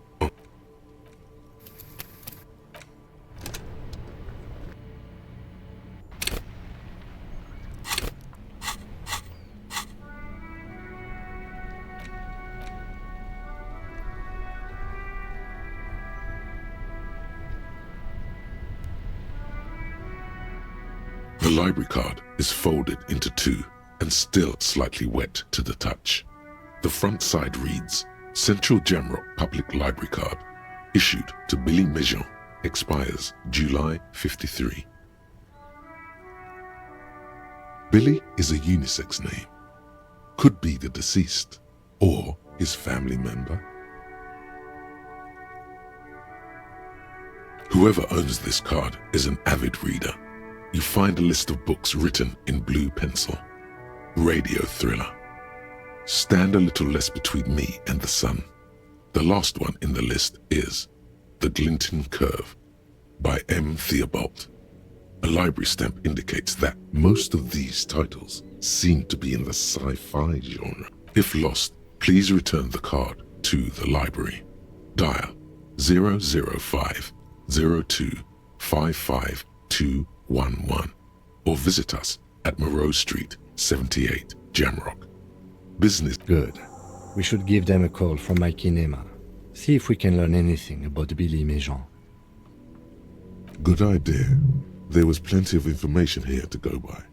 The library card is folded into two and still slightly wet to the touch. The front side reads, Central Jamrock Public Library Card, issued to Billy Mejean, expires July 53. Billy is a unisex name. Could be the deceased or his family member. Whoever owns this card is an avid reader. You find a list of books written in blue pencil. Radio thriller. Stand a little less between me and the sun. The last one in the list is The Glinting Curve by M. Theobald. A library stamp indicates that most of these titles seem to be in the sci-fi genre. If lost, please return the card to the library. Dial 005 02 55211 or visit us at Moreau Street, 78, Jamrock. Business. Good. We should give them a call from my kinema. See if we can learn anything about Billy Mejean. Good idea. There was plenty of information here to go by.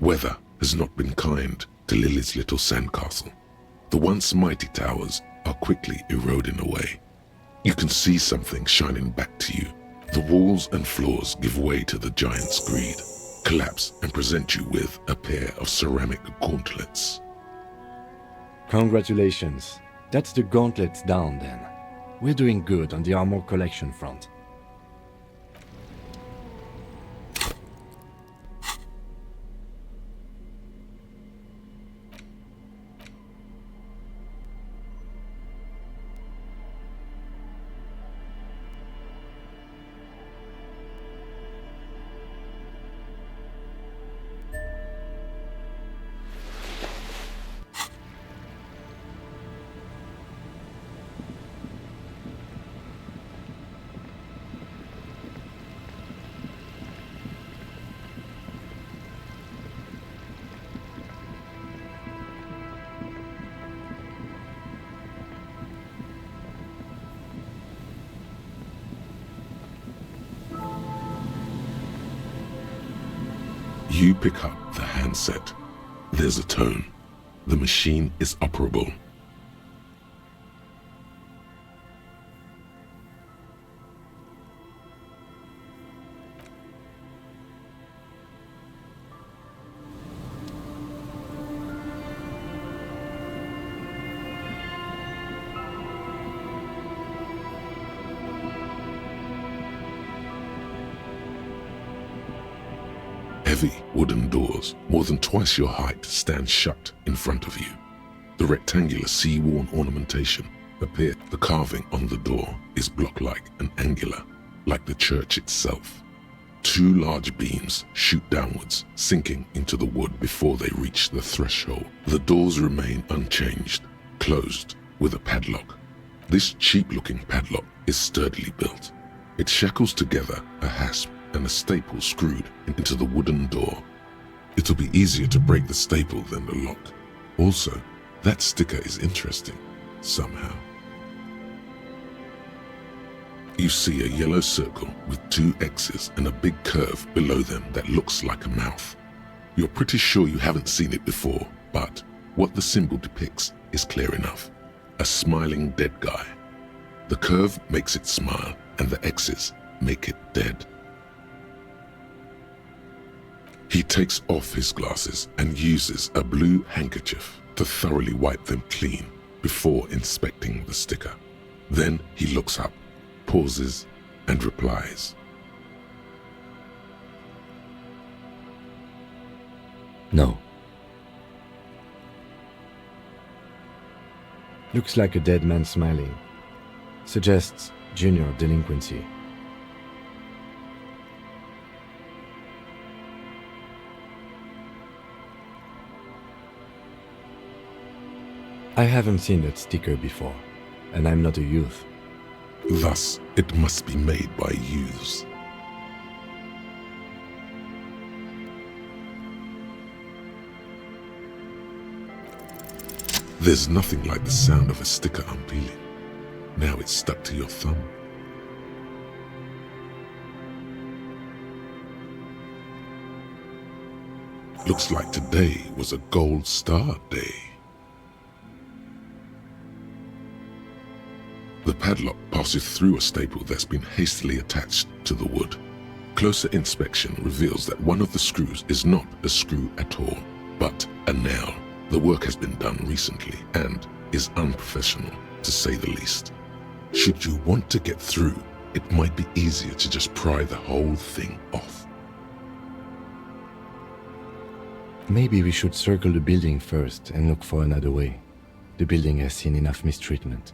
Weather has not been kind to Lily's little sandcastle. The once mighty towers are quickly eroding away. You can see something shining back to you. The walls and floors give way to the giant's greed, collapse and present you with a pair of ceramic gauntlets. Congratulations. That's the gauntlets down then. We're doing good on the armor collection front. You pick up the handset. There's a tone. The machine is operable. Heavy wooden doors, more than twice your height, stand shut in front of you. The rectangular sea-worn ornamentation appears. The carving on the door is block-like and angular, like the church itself. Two large beams shoot downwards, sinking into the wood before they reach the threshold. The doors remain unchanged, closed with a padlock. This cheap-looking padlock is sturdily built. It shackles together a hasp and a staple screwed into the wooden door. It'll be easier to break the staple than the lock. Also, that sticker is interesting, somehow. You see a yellow circle with two X's and a big curve below them that looks like a mouth. You're pretty sure you haven't seen it before, but what the symbol depicts is clear enough. A smiling dead guy. The curve makes it smile, and the X's make it dead. He takes off his glasses and uses a blue handkerchief to thoroughly wipe them clean before inspecting the sticker. Then he looks up, pauses, and replies. No. Looks like a dead man smiling. Suggests junior delinquency. I haven't seen that sticker before, and I'm not a youth. Thus, it must be made by youths. There's nothing like the sound of a sticker unpeeling. Now it's stuck to your thumb. Looks like today was a gold star day. The padlock passes through a staple that's been hastily attached to the wood. Closer inspection reveals that one of the screws is not a screw at all, but a nail. The work has been done recently and is unprofessional, to say the least. Should you want to get through, it might be easier to just pry the whole thing off. Maybe we should circle the building first and look for another way. The building has seen enough mistreatment.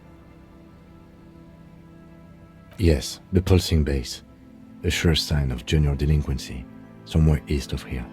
Yes, the pulsing base. A sure sign of junior delinquency, somewhere east of here.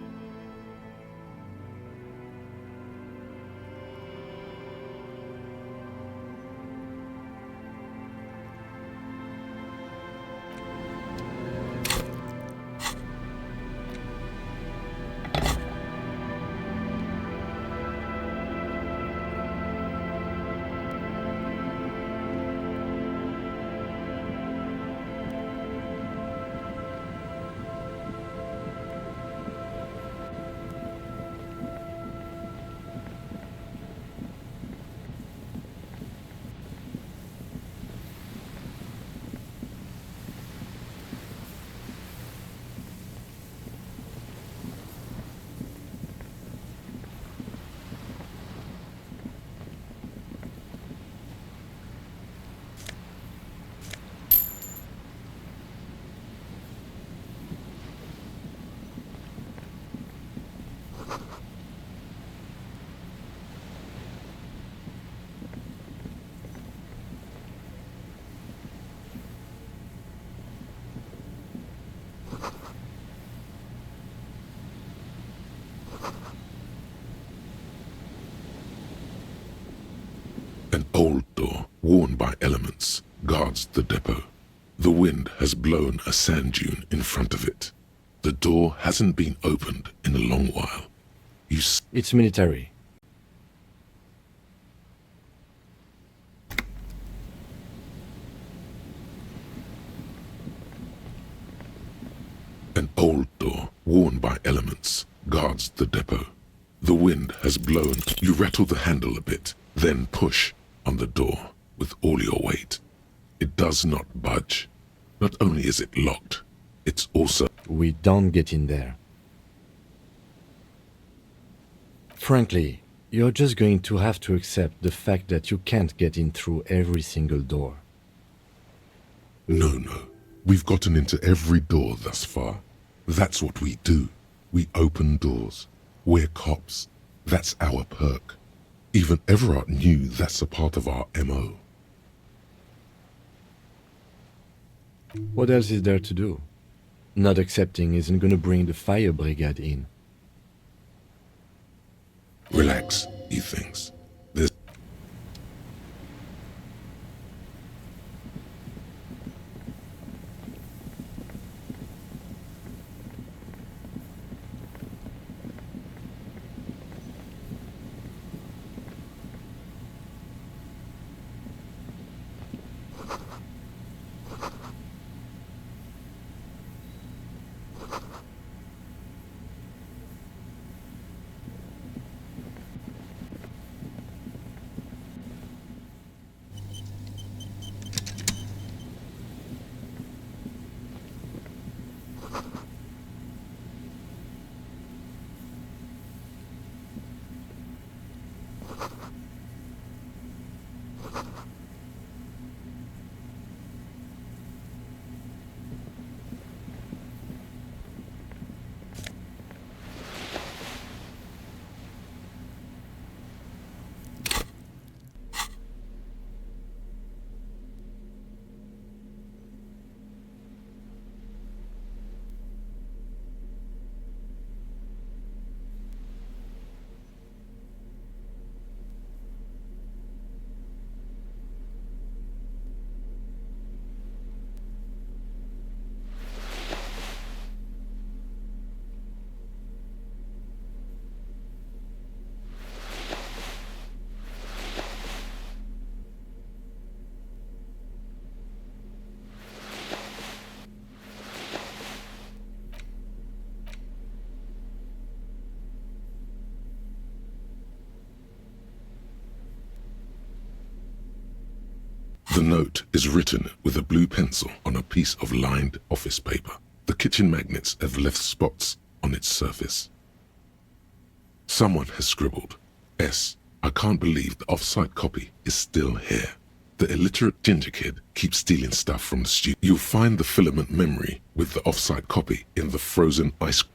An old door, worn by elements, guards the depot. The wind has blown a sand dune in front of it. The door hasn't been opened in a long while. It's military. An old door, worn by elements, guards the depot. The wind has blown. You rattle the handle a bit, then push on the door with all your weight. It does not budge. Not only is it locked, it's also... We don't get in there. Frankly, you're just going to have to accept the fact that you can't get in through every single door. No. We've gotten into every door thus far. That's what we do. We open doors. We're cops. That's our perk. Even Everard knew that's a part of our MO. What else is there to do? Not accepting isn't gonna bring the fire brigade in. Relax, he thinks. There's The note is written with a blue pencil on a piece of lined office paper. The kitchen magnets have left spots on its surface. Someone has scribbled, S. I can't believe the off-site copy is still here. The illiterate ginger kid keeps stealing stuff from the studio. You'll find the filament memory with the off-site copy in the frozen ice cream.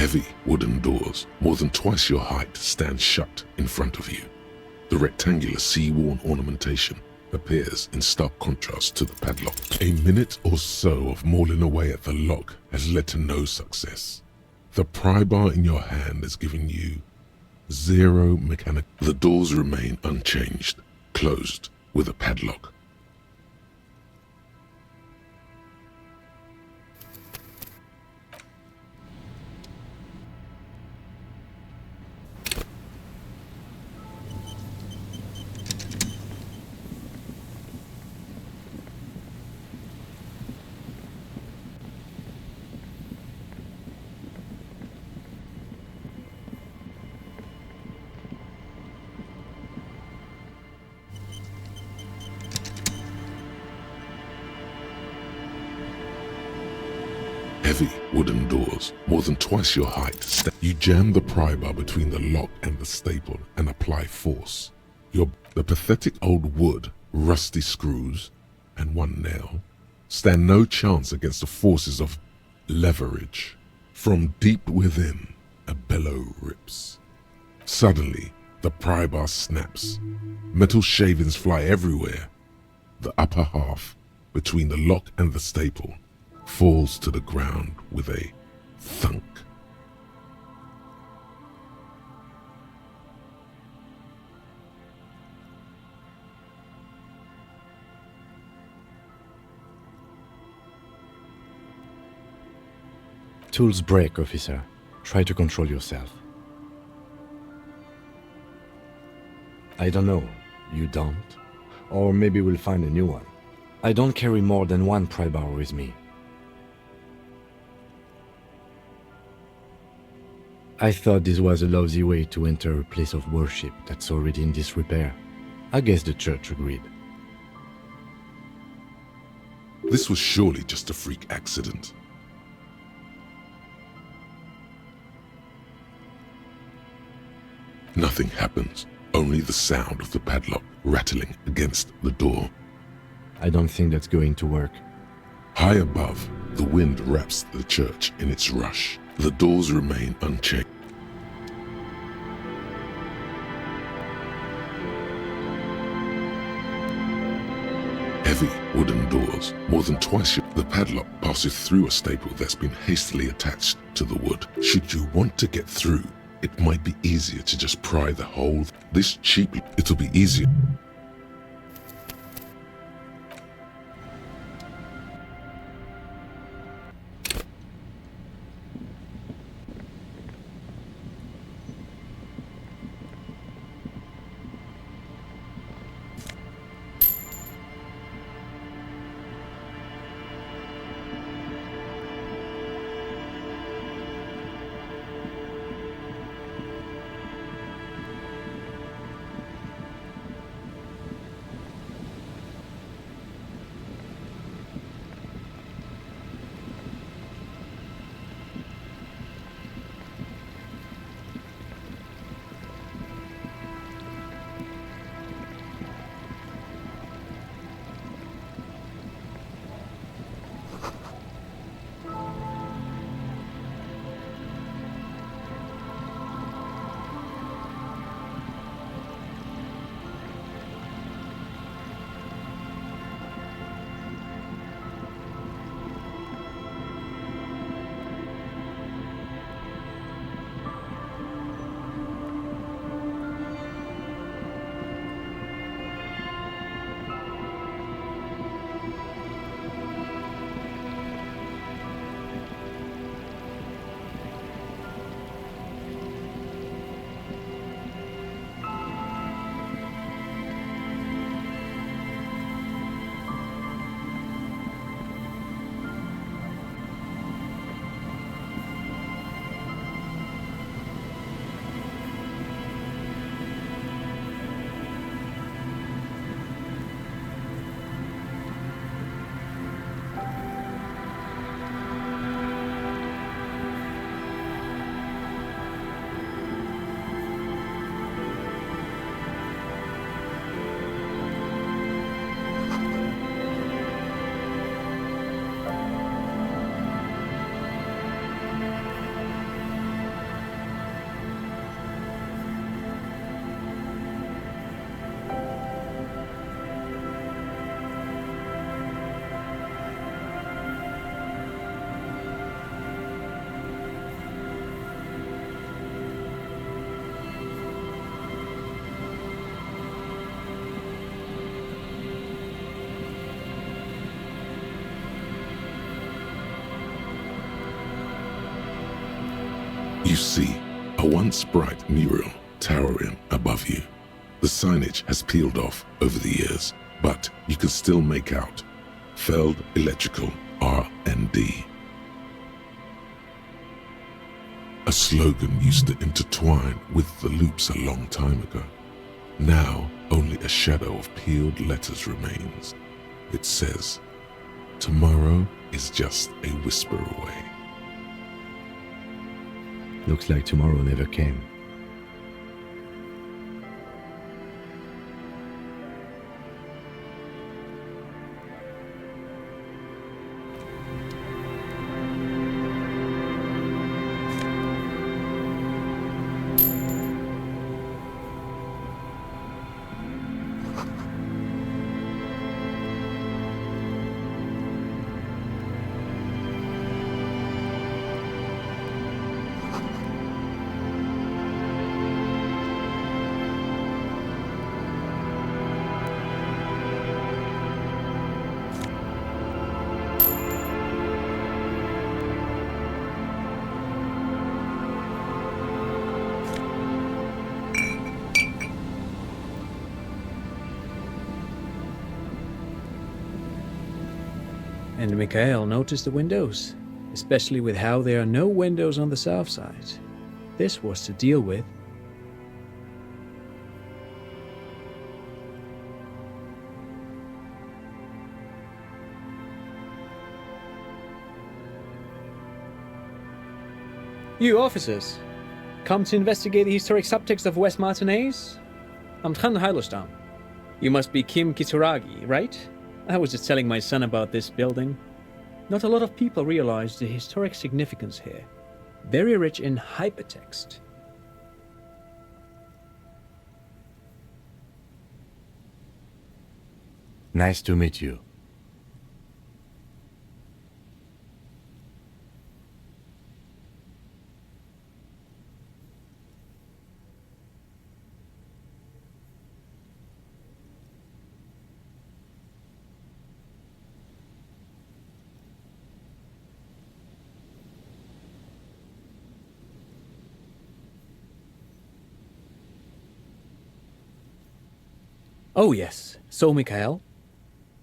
Heavy wooden doors, more than twice your height, stand shut in front of you. The rectangular sea-worn ornamentation appears in stark contrast to the padlock. A minute or so of mauling away at the lock has led to no success. The pry bar in your hand has given you zero mechanic. The doors remain unchanged, closed with a padlock. Heavy wooden doors, more than twice your height. You jam the pry bar between the lock and the staple and apply force. The pathetic old wood, rusty screws, and one nail stand no chance against the forces of leverage. From deep within, a bellow rips. Suddenly, the pry bar snaps. Metal shavings fly everywhere. The upper half, between the lock and the staple, falls to the ground with a thunk. Tools break, officer. Try to control yourself. I don't know. You don't? Or maybe we'll find a new one. I don't carry more than one pry bar with me. I thought this was a lousy way to enter a place of worship that's already in disrepair. I guess the church agreed. This was surely just a freak accident. Nothing happens, only the sound of the padlock rattling against the door. I don't think that's going to work. High above, the wind wraps the church in its rush. The doors remain unchanged. Heavy wooden doors, more than twice the padlock passes through a staple that's been hastily attached to the wood. Should you want to get through, it might be easier to just pry the hole. This cheaply, it'll be easier. You see a once bright mural towering above you. The signage has peeled off over the years, but you can still make out Feld Electrical R&D. A slogan used to intertwine with the loops a long time ago. Now, only a shadow of peeled letters remains. It says, "Tomorrow is just a whisper away." Looks like tomorrow never came. And Mikhail noticed the windows, especially with how there are no windows on the south side. This was to deal with. You officers, come to investigate the historic subtext of West Martinez? I'm Tran Heilostam. You must be Kim Kituragi, right? I was just telling my son about this building. Not a lot of people realize the historic significance here. Very rich in hypertext. Nice to meet you. Oh yes, so Mikhail.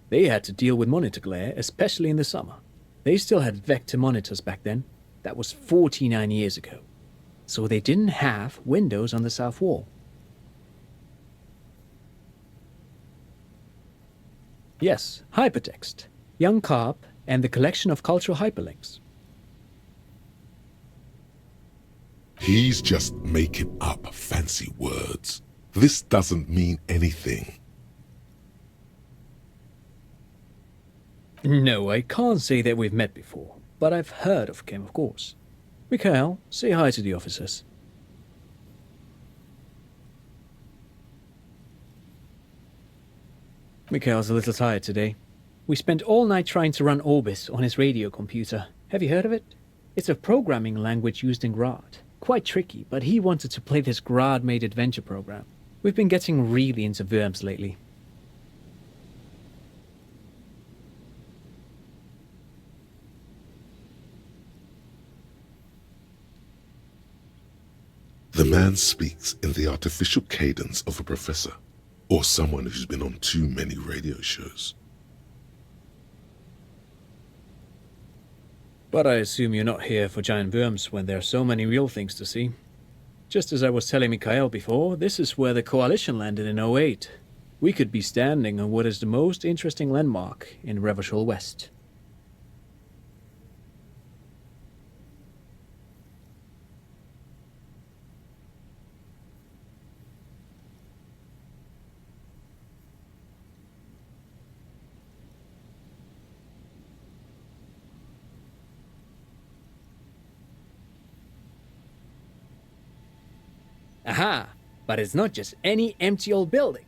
They had to deal with monitor glare, especially in the summer. They still had vector monitors back then. That was 49 years ago. So they didn't have windows on the south wall. Yes, hypertext, Young Carp, and the collection of cultural hyperlinks. He's just making up fancy words. This doesn't mean anything. No, I can't say that we've met before, but I've heard of Kim, of course. Mikhail, say hi to the officers. Mikhail's a little tired today. We spent all night trying to run Orbis on his radio computer. Have you heard of it? It's a programming language used in Grad. Quite tricky, but he wanted to play this Grad-made adventure program. We've been getting really into Worms lately. The man speaks in the artificial cadence of a professor, or someone who's been on too many radio shows. But I assume you're not here for giant worms when there are so many real things to see. Just as I was telling Mikhail before, this is where the Coalition landed in '08. We could be standing on what is the most interesting landmark in Revachol West. Aha! But it's not just any empty old building.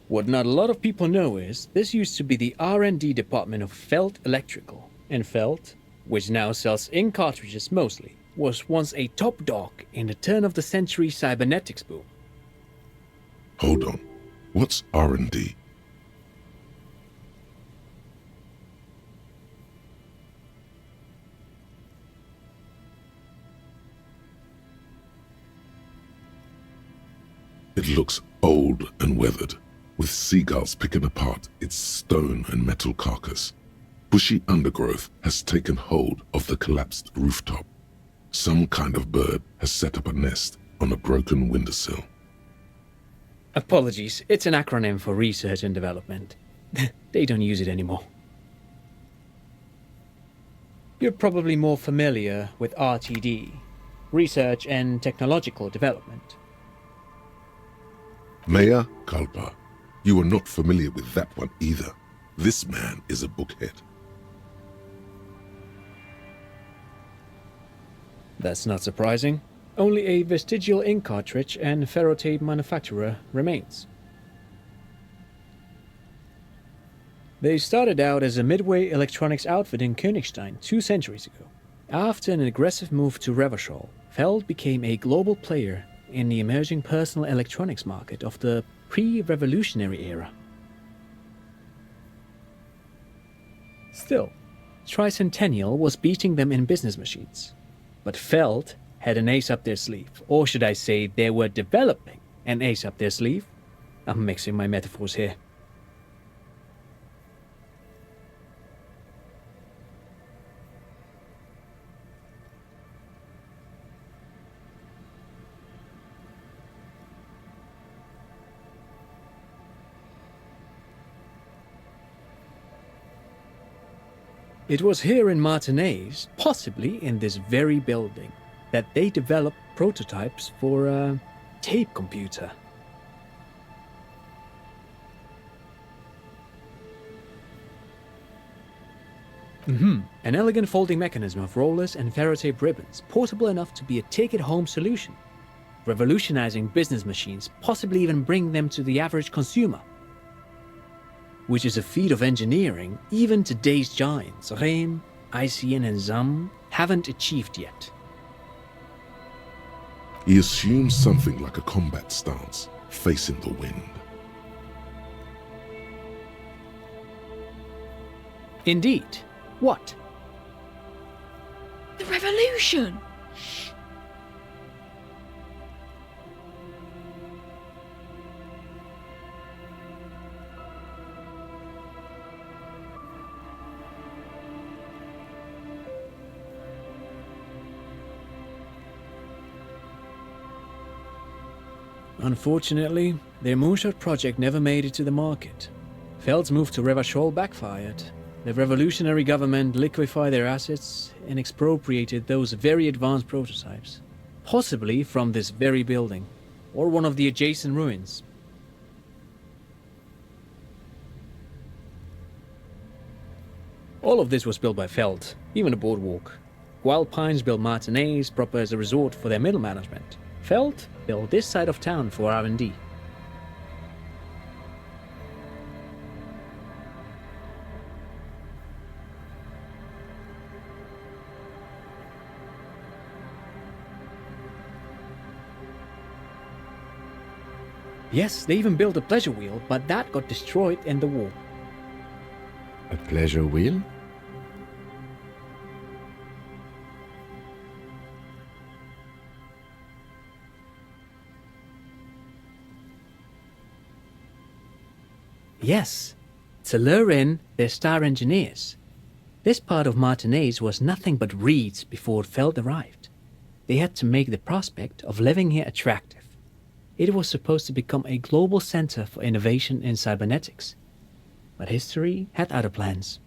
What not a lot of people know is, this used to be the R&D department of Feld Electrical. And Feld, which now sells ink cartridges mostly, was once a top dog in the turn-of-the-century cybernetics boom. Hold on. What's R&D? It looks old and weathered, with seagulls picking apart its stone and metal carcass. Bushy undergrowth has taken hold of the collapsed rooftop. Some kind of bird has set up a nest on a broken windowsill. Apologies, it's an acronym for research and development. They don't use it anymore. You're probably more familiar with RTD, Research and Technological Development. Mea culpa. You are not familiar with that one either. This man is a bookhead. That's not surprising. Only a vestigial ink cartridge and ferrotape manufacturer remains. They started out as a midway electronics outfit in Königstein 2 centuries ago. After an aggressive move to Revachol, Feld became a global player in the emerging personal electronics market of the pre-revolutionary era. Still, Tricentennial was beating them in business machines. But Feld had an ace up their sleeve, or should I say they were developing an ace up their sleeve? I'm mixing my metaphors here. It was here in Martinez, possibly in this very building, that they developed prototypes for a tape computer. An elegant folding mechanism of rollers and ferrotape ribbons, portable enough to be a take-it-home solution, revolutionizing business machines, possibly even bring them to the average consumer. Which is a feat of engineering even today's giants, Rehm, ICN and ZAM, haven't achieved yet. He assumes something like a combat stance, facing the wind. Indeed. What? The revolution! Unfortunately, their moonshot project never made it to the market. Feld's move to Revachol backfired. The revolutionary government liquefied their assets and expropriated those very advanced prototypes, possibly from this very building, or one of the adjacent ruins. All of this was built by Feld, even the boardwalk. Wild Pines built Martinez proper as a resort for their middle management. Feld built this side of town for R&D. Yes, they even built a pleasure wheel, but that got destroyed in the war. A pleasure wheel? Yes, to lure in their star engineers. This part of Martinez was nothing but reeds before Feld arrived. They had to make the prospect of living here attractive. It was supposed to become a global center for innovation in cybernetics. But history had other plans.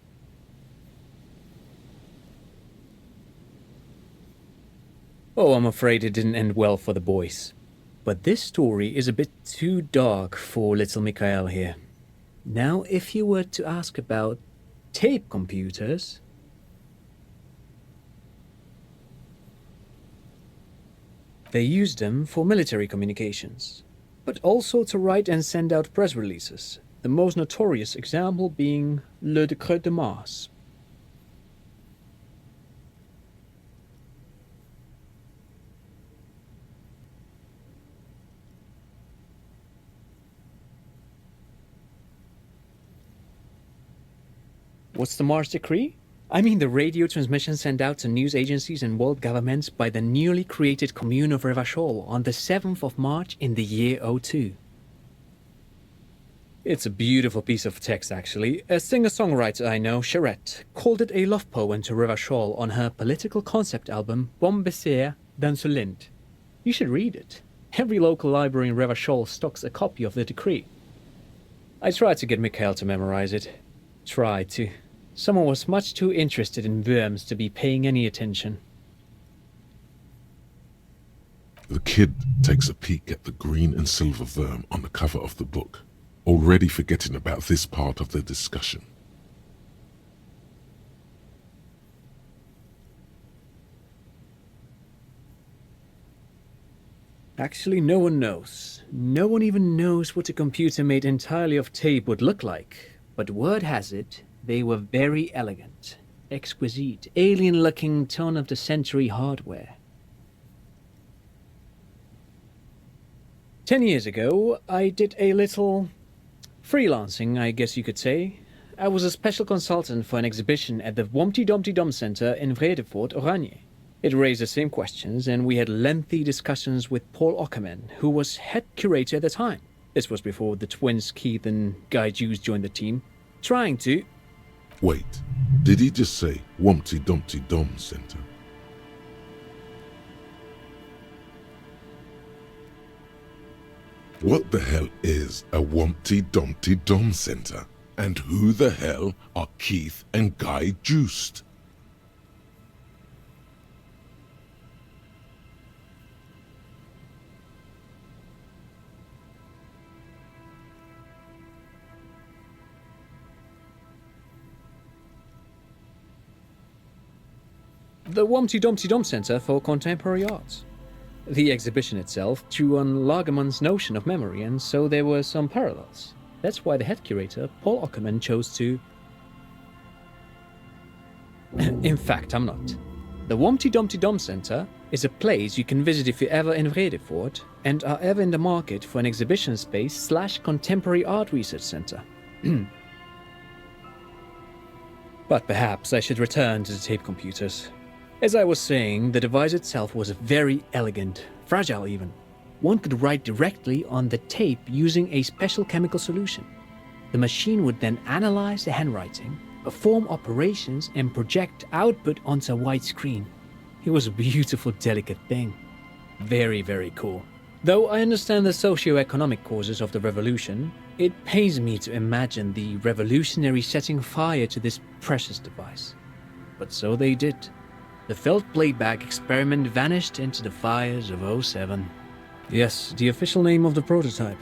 Oh, I'm afraid it didn't end well for the boys. But this story is a bit too dark for little Mikhail here. Now, if you were to ask about tape computers, they used them for military communications, but also to write and send out press releases, the most notorious example being Le Décret de Mars. What's the Mars Decree? I mean the radio transmission sent out to news agencies and world governments by the newly created commune of Revachol on the 7th of March in the year 02. It's a beautiful piece of text, actually. A singer-songwriter I know, Charette, called it a love poem to Revachol on her political concept album Bombessier dans ce Lind. You should read it. Every local library in Revachol stocks a copy of the decree. I tried to get Mikhail to memorize it. Tried to. Someone was much too interested in worms to be paying any attention. The kid takes a peek at the green and silver worm on the cover of the book, already forgetting about this part of the discussion. Actually, no one knows. No one even knows what a computer made entirely of tape would look like. But word has it, they were very elegant, exquisite, alien-looking turn-of-the-century hardware. 10 years ago, I did a little freelancing, I guess you could say. I was a special consultant for an exhibition at the Wompty Dumpty Dum Center in Vredefort, Oranje. It raised the same questions, and we had lengthy discussions with Paul Ockerman, who was head curator at the time. This was before the twins Keith and Guy Jews joined the team, trying to... Wait, did he just say Wumpty Dumpty Dum Center? What the hell is a Wumpty Dumpty Dum Center? And who the hell are Keith and Guy Juiced? The Wumpty Dumpty Dum Center for Contemporary Arts. The exhibition itself drew on Lagerman's notion of memory, and so there were some parallels. That's why the head curator, Paul Ockerman, chose to... In fact, I'm not. The Wumpty Dumpty Dum Center is a place you can visit if you're ever in Vredefort and are ever in the market for an exhibition space / contemporary art research center. But perhaps I should return to the tape computers. As I was saying, the device itself was very elegant, fragile even. One could write directly on the tape using a special chemical solution. The machine would then analyze the handwriting, perform operations, and project output onto a white screen. It was a beautiful, delicate thing. Very, very cool. Though I understand the socio-economic causes of the revolution, it pains me to imagine the revolutionaries setting fire to this precious device. But so they did. The felt playback experiment vanished into the fires of 07. Yes, the official name of the prototype.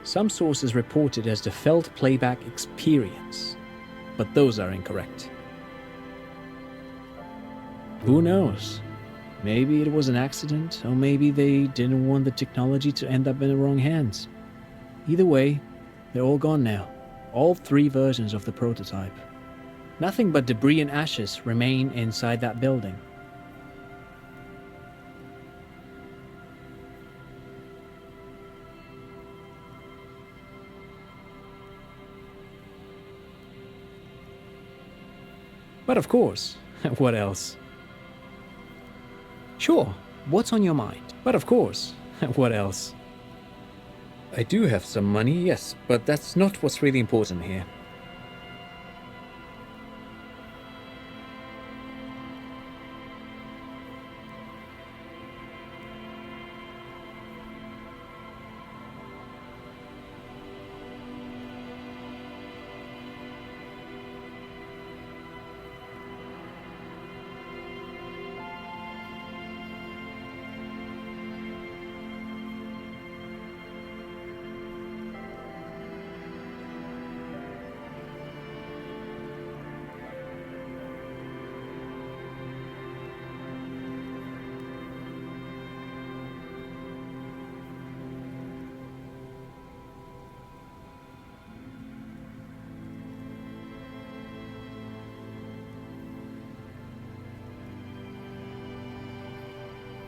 Some sources report it as the felt playback experience, but those are incorrect. Who knows? Maybe it was an accident, or maybe they didn't want the technology to end up in the wrong hands. Either way, they're all gone now. All 3 versions of the prototype. Nothing but debris and ashes remain inside that building. But of course, what else? Sure, what's on your mind? But of course, what else? I do have some money, yes, but that's not what's really important here.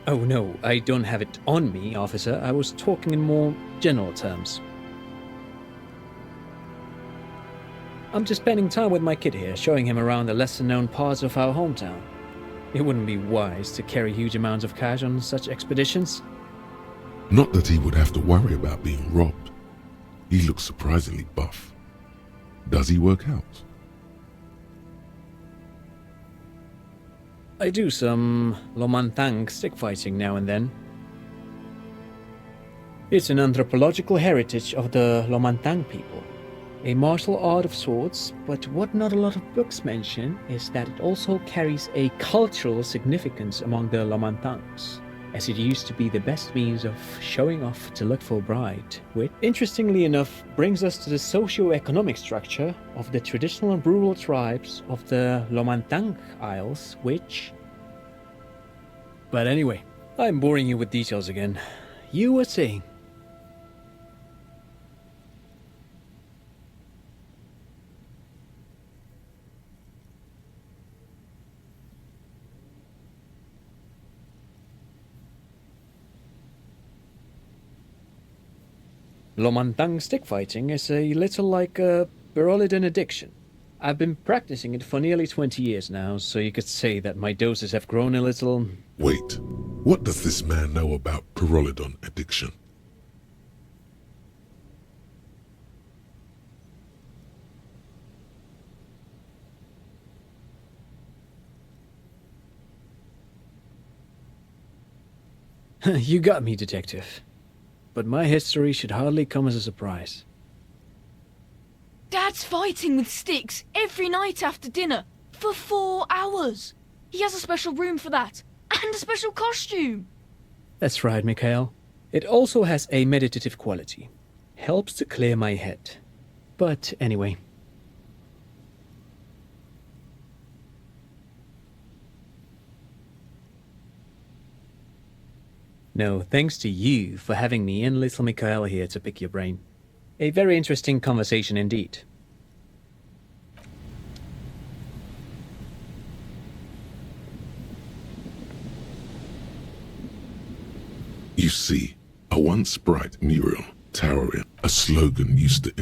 Oh no, I don't have it on me, officer. I was talking in more general terms. I'm just spending time with my kid here, showing him around the lesser-known parts of our hometown. It wouldn't be wise to carry huge amounts of cash on such expeditions. Not that he would have to worry about being robbed. He looks surprisingly buff. Does he work out? I do some Lomantang stick fighting now and then. It's an anthropological heritage of the Lomantang people. A martial art of sorts, but what not a lot of books mention is that it also carries a cultural significance among the Lomantangs, as it used to be the best means of showing off to look for a bride, which, interestingly enough, brings us to the socio-economic structure of the traditional and rural tribes of the Lomantang Isles, which... But anyway, I'm boring you with details again. You were saying... Lomantang stick fighting is a little like a Berolidin addiction. I've been practicing it for nearly 20 years now, so you could say that my doses have grown a little... Wait, what does this man know about Pyrrolidon addiction? You got me, detective. But my history should hardly come as a surprise. Dad's fighting with sticks every night after dinner for 4 hours. He has a special room for that, and a special costume. That's right, Mikhail. It also has a meditative quality. Helps to clear my head. But anyway. No, thanks to you for having me and little Mikhail here to pick your brain. A very interesting conversation indeed. You see, a once bright mural towering, a slogan used to